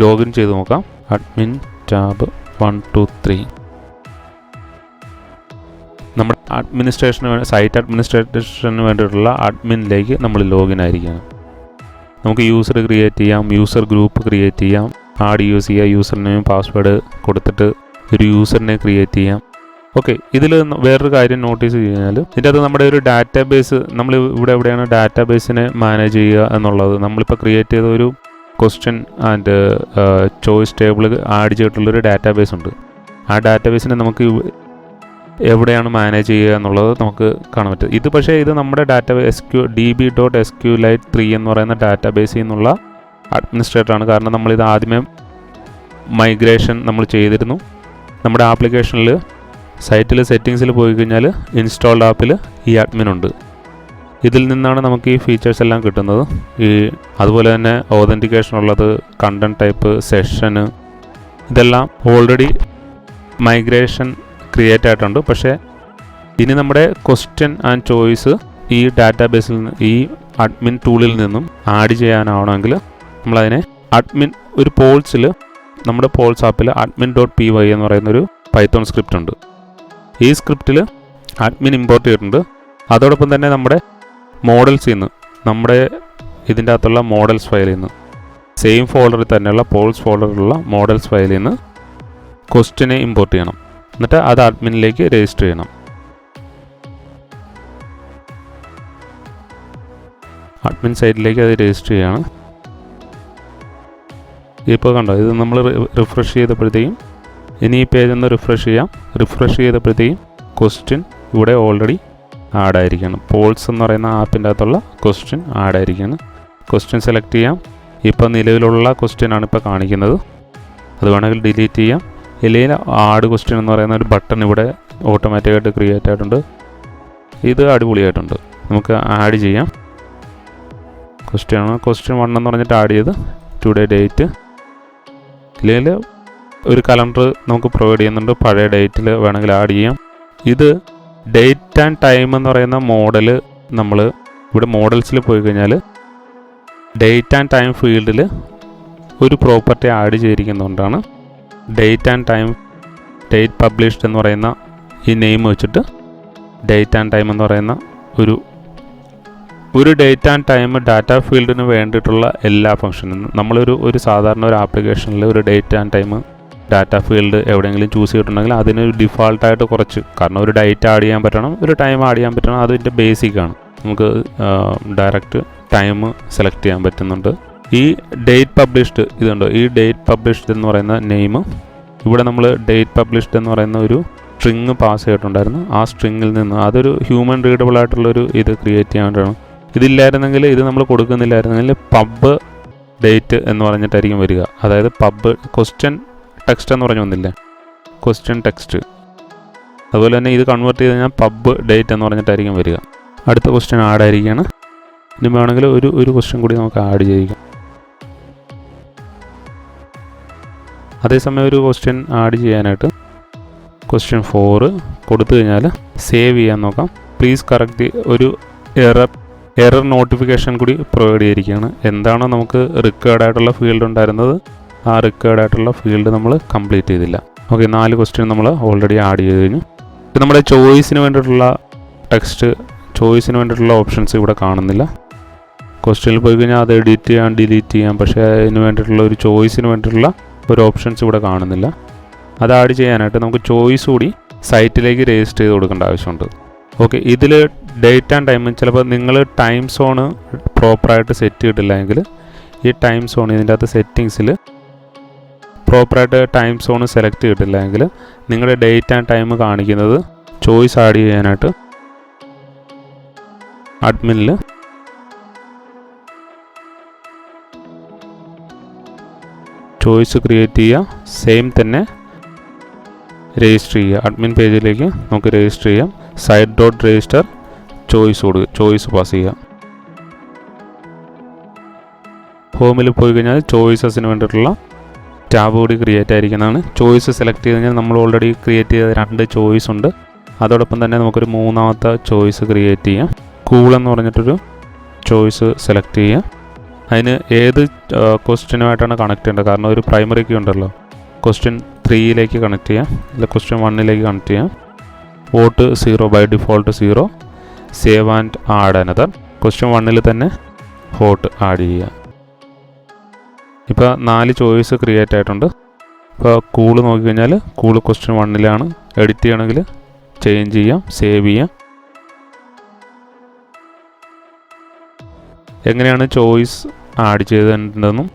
ലോഗിൻ ചെയ്ത് നോക്കാം. അഡ്മിൻ ടാബ് 1 2 3 നമ്മുടെ സൈറ്റ് അഡ്മിനിസ്ട്രേഷന് വേണ്ടിയിട്ടുള്ള അഡ്മിനിലേക്ക് നമ്മൾ ലോഗിൻ ആയിരിക്കണം. നമുക്ക് യൂസർ ക്രിയേറ്റ് ചെയ്യാം, യൂസർ ഗ്രൂപ്പ് ക്രിയേറ്റ് ചെയ്യാം, ആഡ് യൂസ് ചെയ്യുക, യൂസർ നെയിം പാസ്വേഡ് കൊടുത്തിട്ട് ഒരു യൂസറിനെ ക്രിയേറ്റ് ചെയ്യാം. ഓക്കെ, ഇതിൽ വേറൊരു കാര്യം നോട്ടീസ് കഴിഞ്ഞാൽ ഇതിൻ്റെ അത് നമ്മുടെ ഒരു ഡാറ്റാബേസ്, നമ്മൾ ഇവിടെ എവിടെയാണ് ഡാറ്റാബേസിനെ മാനേജ് ചെയ്യുക എന്നുള്ളത്. നമ്മളിപ്പോൾ ക്രിയേറ്റ് ചെയ്ത ഒരു question and choice table add ചെയ്തിട്ടുള്ളൊരു ഡാറ്റാബേസ് ഉണ്ട്. ആ ഡാറ്റാബേസിനെ നമുക്ക് എവിടെയാണ് മാനേജ് ചെയ്യുക എന്നുള്ളത് നമുക്ക് കാണാൻ പറ്റും. ഇത് പക്ഷേ ഇത് നമ്മുടെ db.sqlite3 എന്ന് പറയുന്ന ഡാറ്റാബേസിൽ നിന്നുള്ള അഡ്മിനിസ്ട്രേറ്ററാണ്. കാരണം നമ്മളിത് ആദ്യമേ മൈഗ്രേഷൻ നമ്മൾ ചെയ്തിരുന്നു. നമ്മുടെ ആപ്ലിക്കേഷനിൽ സൈറ്റിൽ സെറ്റിങ്സിൽ പോയി കഴിഞ്ഞാൽ ഇൻസ്റ്റാൾഡ് ആപ്പിൽ ഈ അഡ്മിൻ ഉണ്ട്. ഇതിൽ നിന്നാണ് നമുക്ക് ഈ ഫീച്ചേഴ്സ് എല്ലാം കിട്ടുന്നത്. അതുപോലെ തന്നെ ഓതൻറ്റിക്കേഷൻ ഉള്ളത്, കണ്ടൻറ് ടൈപ്പ്, സെഷന്, ഇതെല്ലാം ഓൾറെഡി മൈഗ്രേഷൻ ക്രിയേറ്റ് ആയിട്ടുണ്ട്. പക്ഷേ ഇനി നമ്മുടെ ക്വസ്റ്റ്യൻ ആൻഡ് ചോയ്സ് ഈ ഡാറ്റാബേസിൽ നിന്ന്, ഈ അഡ്മിൻ ടൂളിൽ നിന്നും ആഡ് ചെയ്യാനാവണമെങ്കിൽ നമ്മളതിനെ ഒരു പോൾസിൽ, നമ്മുടെ പോൾസ് ആപ്പിൽ admin.py എന്ന് പറയുന്നൊരു പൈത്തോൺ സ്ക്രിപ്റ്റ് ഉണ്ട്. ഈ സ്ക്രിപ്റ്റിൽ അഡ്മിൻ ഇമ്പോർട്ട് ചെയ്തിട്ടുണ്ട്. അതോടൊപ്പം തന്നെ നമ്മുടെ മോഡൽസിൽ നിന്ന്, നമ്മുടെ ഇതിൻ്റെ അകത്തുള്ള മോഡൽസ് ഫയലിൽ നിന്ന്, സെയിം ഫോൾഡറിൽ തന്നെയുള്ള പോൾസ് ഫോൾഡറിലുള്ള മോഡൽസ് ഫയലിൽ നിന്ന് ക്വസ്റ്റ്യനെ ഇമ്പോർട്ട് ചെയ്യണം. എന്നിട്ട് അത് അഡ്മിനിലേക്ക് രജിസ്റ്റർ ചെയ്യണം. അഡ്മിൻ സൈറ്റിലേക്ക് അത് രജിസ്റ്റർ ചെയ്യണം. ഇപ്പോൾ കണ്ടോ, ഇത് നമ്മൾ റിഫ്രഷ് ചെയ്തപ്പോഴത്തേക്കും, ഇനി ഈ പേജ് ഒന്ന് റിഫ്രഷ് ചെയ്യാം. റിഫ്രഷ് ചെയ്തപ്പോഴത്തേക്കും ക്വസ്റ്റ്യൻ ഇവിടെ ഓൾറെഡി ആഡായിരിക്കുകയാണ്. പോൾസ് എന്ന് പറയുന്ന ആപ്പിൻ്റെ അകത്തുള്ള ക്വസ്റ്റ്യൻ ആഡായിരിക്കുകയാണ്. ക്വസ്റ്റ്യൻ സെലക്ട് ചെയ്യാം. ഇപ്പോൾ നിലവിലുള്ള ക്വസ്റ്റ്യനാണ് ഇപ്പോൾ കാണിക്കുന്നത്. അത് വേണമെങ്കിൽ ഡിലീറ്റ് ചെയ്യാം. ഇല്ലെങ്കിൽ ആഡ് ക്വസ്റ്റ്യൻ എന്ന് പറയുന്ന ഒരു ബട്ടൺ ഇവിടെ ഓട്ടോമാറ്റിക്കായിട്ട് ക്രിയേറ്റ് ആയിട്ടുണ്ട്. ഇത് അടിപൊളിയായിട്ടുണ്ട്. നമുക്ക് ആഡ് ചെയ്യാം. ക്വസ്റ്റ്യൻ 1 എന്ന് പറഞ്ഞിട്ട് ആഡ് ചെയ്ത് ടുഡേ ഡേറ്റ്, ഇല്ലെങ്കിൽ ഒരു കലണ്ടർ നമുക്ക് പ്രൊവൈഡ് ചെയ്യുന്നുണ്ട്. പഴയ ഡേറ്റിൽ വേണമെങ്കിൽ ആഡ് ചെയ്യാം. ഇത് ഡേറ്റ് ആൻഡ് ടൈം എന്ന് പറയുന്ന മോഡൽ നമ്മൾ ഇവിടെ മോഡൽസിൽ പോയി കഴിഞ്ഞാൽ ഡേറ്റ് ആൻഡ് ടൈം ഫീൽഡിൽ ഒരു പ്രോപ്പർട്ടി ആഡ് ചെയ്തിരിക്കുന്നതുകൊണ്ടാണ് date and time, date published എന്ന് പറയുന്ന ഈ നെയിം വെച്ചിട്ട് ഡേറ്റ് ആൻഡ് ടൈം എന്ന് പറയുന്ന ഒരു ഡേറ്റ് ആൻഡ് ടൈം ഡാറ്റ ഫീൽഡിന് വേണ്ടിയിട്ടുള്ള എല്ലാ ഫംഗ്ഷനും നമ്മളൊരു സാധാരണ ഒരു ആപ്ലിക്കേഷനിൽ ഒരു date and time data field എവിടെയെങ്കിലും ചൂസ് ചെയ്തിട്ടുണ്ടെങ്കിൽ അതിനൊരു ഡിഫാൾട്ടായിട്ട് കുറച്ച്, കാരണം ഒരു ഡേറ്റ് ആഡ് ചെയ്യാൻ പറ്റണം, ഒരു ടൈം ആഡ് ചെയ്യാൻ പറ്റണം, അതിൻ്റെ ബേസിക്കാണ്. നമുക്ക് ഡയറക്റ്റ് ടൈം സെലക്ട് ചെയ്യാൻ പറ്റുന്നുണ്ട്. ഈ ഡേറ്റ് പബ്ലിഷ്ഡ് ഇതുണ്ട്. ഈ ഡേറ്റ് പബ്ലിഷ്ഡ് എന്ന് പറയുന്ന നെയിം ഇവിടെ നമ്മൾ ഡേറ്റ് പബ്ലിഷ്ഡ് എന്ന് പറയുന്ന ഒരു സ്ട്രിങ് പാസ് ചെയ്തിട്ടുണ്ടായിരുന്നു. ആ സ്ട്രിങ്ങിൽ നിന്ന് അതൊരു ഹ്യൂമൻ റീഡബിൾ ആയിട്ടുള്ളൊരു ഇത് ക്രിയേറ്റ് ചെയ്യാൻ വേണ്ടിയാണ്. ഇതില്ലായിരുന്നെങ്കിൽ, ഇത് നമ്മൾ കൊടുക്കുന്നില്ലായിരുന്നെങ്കിൽ പബ് ഡേറ്റ് എന്ന് പറഞ്ഞിട്ടായിരിക്കും വരിക. അതായത് പബ് ക്വസ്റ്റ്യൻ ടെക്സ്റ്റ് എന്ന് പറഞ്ഞു വന്നില്ലേ, ക്വസ്റ്റ്യൻ ടെക്സ്റ്റ് അതുപോലെ തന്നെ ഇത് കൺവേർട്ട് ചെയ്ത് കഴിഞ്ഞാൽ പബ് ഡേറ്റ് എന്ന് പറഞ്ഞിട്ടായിരിക്കും വരിക. അടുത്ത ക്വസ്റ്റ്യൻ ആഡ് ആയിരിക്കുകയാണ്. ഇനി വേണമെങ്കിൽ ഒരു ക്വസ്റ്റ്യൻ കൂടി നമുക്ക് ആഡ് ചെയ്യിക്കാം. അതേസമയം ഒരു ക്വസ്റ്റ്യൻ ആഡ് ചെയ്യാനായിട്ട് ക്വസ്റ്റ്യൻ 4 കൊടുത്തു കഴിഞ്ഞാൽ സേവ് ചെയ്യാൻ നോക്കാം. പ്ലീസ് കറക്റ്റ് ഒരു എറർ നോട്ടിഫിക്കേഷൻ കൂടി പ്രൊവൈഡ് ചെയ്തിരിക്കുകയാണ്. എന്താണോ നമുക്ക് റിക്വയർഡ് ആയിട്ടുള്ള ഫീൽഡ് ഉണ്ടായിരുന്നത്, ആ റിക്വയർഡ് ആയിട്ടുള്ള ഫീൽഡ് നമ്മൾ കംപ്ലീറ്റ് ചെയ്തില്ല. ഓക്കെ, 4 ക്വസ്റ്റ്യൻ നമ്മൾ ഓൾറെഡി ആഡ് ചെയ്ത് കഴിഞ്ഞു. നമ്മുടെ ചോയ്സിന് വേണ്ടിയിട്ടുള്ള ടെക്സ്റ്റ്, ചോയ്സിന് വേണ്ടിയിട്ടുള്ള ഓപ്ഷൻസ് ഇവിടെ കാണുന്നില്ല. ക്വസ്റ്റ്യനിൽ പോയി കഴിഞ്ഞാൽ അത് എഡിറ്റ് ചെയ്യാം, ഡിലീറ്റ് ചെയ്യാം. പക്ഷേ അതിന് വേണ്ടിയിട്ടുള്ള ഒരു ചോയ്സിന് വേണ്ടിയിട്ടുള്ള ഒരു ഓപ്ഷൻസ് ഇവിടെ കാണുന്നില്ല. അത് ആഡ് ചെയ്യാനായിട്ട് നമുക്ക് ചോയ്സ് കൂടി സൈറ്റിലേക്ക് രജിസ്റ്റർ ചെയ്ത് കൊടുക്കേണ്ട ആവശ്യമുണ്ട്. ഓക്കെ, ഇതിൽ ഡേറ്റ് ആൻഡ് ടൈം ചിലപ്പോൾ നിങ്ങൾ ടൈം സോണ് പ്രോപ്പറായിട്ട് സെറ്റ് ചെയ്തിട്ടില്ല എങ്കിൽ ഈ ടൈം സോൺ ഇതിൻ്റെ അകത്ത് സെറ്റിങ്സിൽ പ്രോപ്പറായിട്ട് ടൈം സോൺ സെലക്ട് ചെയ്തിട്ടില്ല എങ്കിൽ നിങ്ങളുടെ ഡേറ്റ് ആൻഡ് ടൈം കാണിക്കുന്നത് ചോയ്സ് ആഡ് ചെയ്യാനായിട്ട് അഡ്മിനിൽ ചോയ്സ് ക്രിയേറ്റ് ചെയ്യുക. സെയിം തന്നെ രജിസ്റ്റർ ചെയ്യുക. അഡ്മിൻ പേജിലേക്ക് നമുക്ക് രജിസ്റ്റർ ചെയ്യാം. സൈറ്റ് ഡോട്ട് രജിസ്റ്റർ ചോയ്സ് കൊടുക്കുക, ചോയ്സ് പാസ് ചെയ്യുക. ഹോമിൽ പോയി കഴിഞ്ഞാൽ ചോയ്സസിന് വേണ്ടിയിട്ടുള്ള ടാബ് കൂടി ക്രിയേറ്റ് ആയിരിക്കുന്നതാണ്. ചോയ്സ് സെലക്ട് ചെയ്ത് കഴിഞ്ഞാൽ നമ്മൾ ഓൾറെഡി ക്രിയേറ്റ് ചെയ്ത 2 ചോയ്സ് ഉണ്ട്. അതോടൊപ്പം തന്നെ നമുക്കൊരു 3ാമത്തെ ചോയ്സ് ക്രിയേറ്റ് ചെയ്യാം. കൂൾ എന്ന് പറഞ്ഞിട്ടൊരു ചോയ്സ് സെലക്ട് ചെയ്യാം. അതിന് ഏത് ക്വസ്റ്റ്യനുമായിട്ടാണ് കണക്ട് ചെയ്യേണ്ടത്, കാരണം ഒരു പ്രൈമറി കീ ഉണ്ടല്ലോ. ക്വസ്റ്റ്യൻ 3ലേക്ക് കണക്ട് ചെയ്യാം, അല്ല ക്വസ്റ്റ്യൻ 1ലേക്ക് കണക്ട് ചെയ്യാം. Vote 0 by default 0. Save and add another. Question 1ൽ തന്നെ വോട്ട് ആഡ് ചെയ്യുക. ഇപ്പോൾ 4 ചോയ്സ് ക്രിയേറ്റ് ആയിട്ടുണ്ട്. ഇപ്പോൾ കൂള് നോക്കിക്കഴിഞ്ഞാൽ കൂള് ക്വസ്റ്റ്യൻ 1ലാണ്. എഡിറ്റ് ചെയ്യണമെങ്കിൽ ചേഞ്ച് ചെയ്യാം, സേവ് ചെയ്യാം. എങ്ങനെയാണ് ചോയ്സ് ആഡ് ചെയ്തിട്ടുണ്ടെന്നും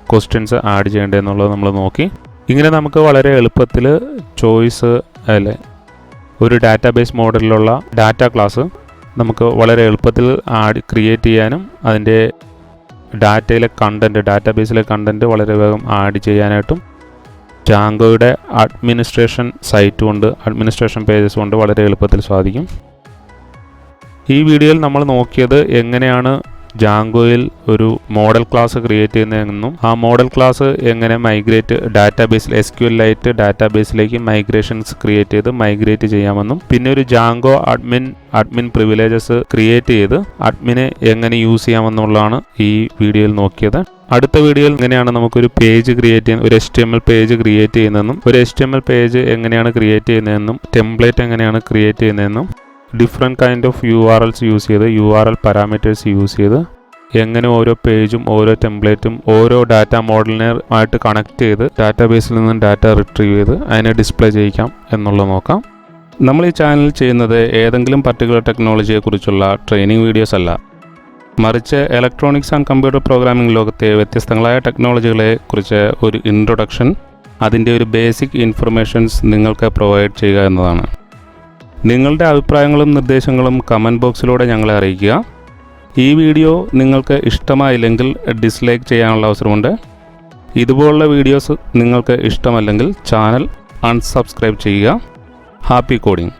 ക്വസ്റ്റ്യൻസ് ആഡ് ചെയ്യേണ്ടതെന്നുള്ളത് നമ്മൾ നോക്കി. ഇങ്ങനെ നമുക്ക് വളരെ എളുപ്പത്തിൽ ചോയ്സ് അല്ലെ ഒരു ഡാറ്റാബേസ് മോഡലിലുള്ള ഡാറ്റ ക്ലാസ് നമുക്ക് വളരെ എളുപ്പത്തിൽ ക്രിയേറ്റ് ചെയ്യാനും അതിൻ്റെ ഡാറ്റയിലെ കണ്ടൻറ്റ്, ഡാറ്റാബേസിലെ കണ്ടൻറ്റ് വളരെ വേഗം ആഡ് ചെയ്യാനായിട്ടും ജാങ്കോയുടെ അഡ്മിനിസ്ട്രേഷൻ സൈറ്റ് കൊണ്ട്, അഡ്മിനിസ്ട്രേഷൻ പേജസ് കൊണ്ട് വളരെ എളുപ്പത്തിൽ സാധിക്കും. ഈ വീഡിയോയിൽ നമ്മൾ നോക്കിയത് എങ്ങനെയാണ് ജാങ്കോയിൽ ഒരു മോഡൽ ക്ലാസ് ക്രിയേറ്റ് ചെയ്യുന്നതെന്നും ആ മോഡൽ ക്ലാസ് എങ്ങനെ മൈഗ്രേറ്റ് ഡാറ്റാബേസിൽ SQLite ഡാറ്റാബേസിലേക്ക് മൈഗ്രേഷൻസ് ക്രിയേറ്റ് ചെയ്ത് മൈഗ്രേറ്റ് ചെയ്യാമെന്നും, പിന്നെ ഒരു ജാങ്കോ അഡ്മിൻ പ്രിവിലേജസ് ക്രിയേറ്റ് ചെയ്ത് അഡ്മിനെ എങ്ങനെ യൂസ് ചെയ്യാമെന്നുള്ളതാണ് ഈ വീഡിയോയിൽ നോക്കിയത്. അടുത്ത വീഡിയോയിൽ എങ്ങനെയാണ് നമുക്കൊരു പേജ് ക്രിയേറ്റ് ചെയ്യുന്ന, ഒരു HTML പേജ് ക്രിയേറ്റ് ചെയ്യുന്നതെന്നും, ഒരു HTML പേജ് എങ്ങനെയാണ് ക്രിയേറ്റ് ചെയ്യുന്നതെന്നും, ടെംപ്ലേറ്റ് എങ്ങനെയാണ് ക്രിയേറ്റ് ചെയ്യുന്നതെന്നും, different kind of URLs use ചെയ്ത് URL പാരാമീറ്റേഴ്സ് യൂസ് ചെയ്ത് എങ്ങനെ ഓരോ പേജും ഓരോ ടെംപ്ലേറ്റും ഓരോ ഡാറ്റ മോഡലിനായിട്ട് കണക്ട് ചെയ്ത് ഡാറ്റാബേസിൽ നിന്നും ഡാറ്റ റിട്രീവ് ചെയ്ത് അതിനെ ഡിസ്പ്ലേ ചെയ്യിക്കാം എന്നുള്ളത് നോക്കാം. നമ്മൾ ഈ ചാനൽ ചെയ്യുന്നത് ഏതെങ്കിലും പർട്ടിക്കുലർ ടെക്നോളജിയെക്കുറിച്ചുള്ള ട്രെയിനിങ് വീഡിയോസ് അല്ല, മറിച്ച് ഇലക്ട്രോണിക്സ് ആൻഡ് കമ്പ്യൂട്ടർ പ്രോഗ്രാമിംഗ് ലോകത്തെ വ്യത്യസ്തങ്ങളായ ടെക്നോളജികളെ കുറിച്ച് ഒരു ഇൻട്രൊഡക്ഷൻ, അതിൻ്റെ ഒരു ബേസിക് ഇൻഫർമേഷൻസ് നിങ്ങൾക്ക് പ്രൊവൈഡ് ചെയ്യുക എന്നതാണ്. നിങ്ങളുടെ അഭിപ്രായങ്ങളും നിർദ്ദേശങ്ങളും കമൻറ്റ് ബോക്സിലൂടെ ഞങ്ങളെ അറിയിക്കുക. ഈ വീഡിയോ നിങ്ങൾക്ക് ഇഷ്ടമായില്ലെങ്കിൽ ഡിസ്ലൈക്ക് ചെയ്യാനുള്ള അവസരമുണ്ട്. ഇതുപോലുള്ള വീഡിയോസ് നിങ്ങൾക്ക് ഇഷ്ടമല്ലെങ്കിൽ ചാനൽ അൺസബ്സ്ക്രൈബ് ചെയ്യുക. Happy coding.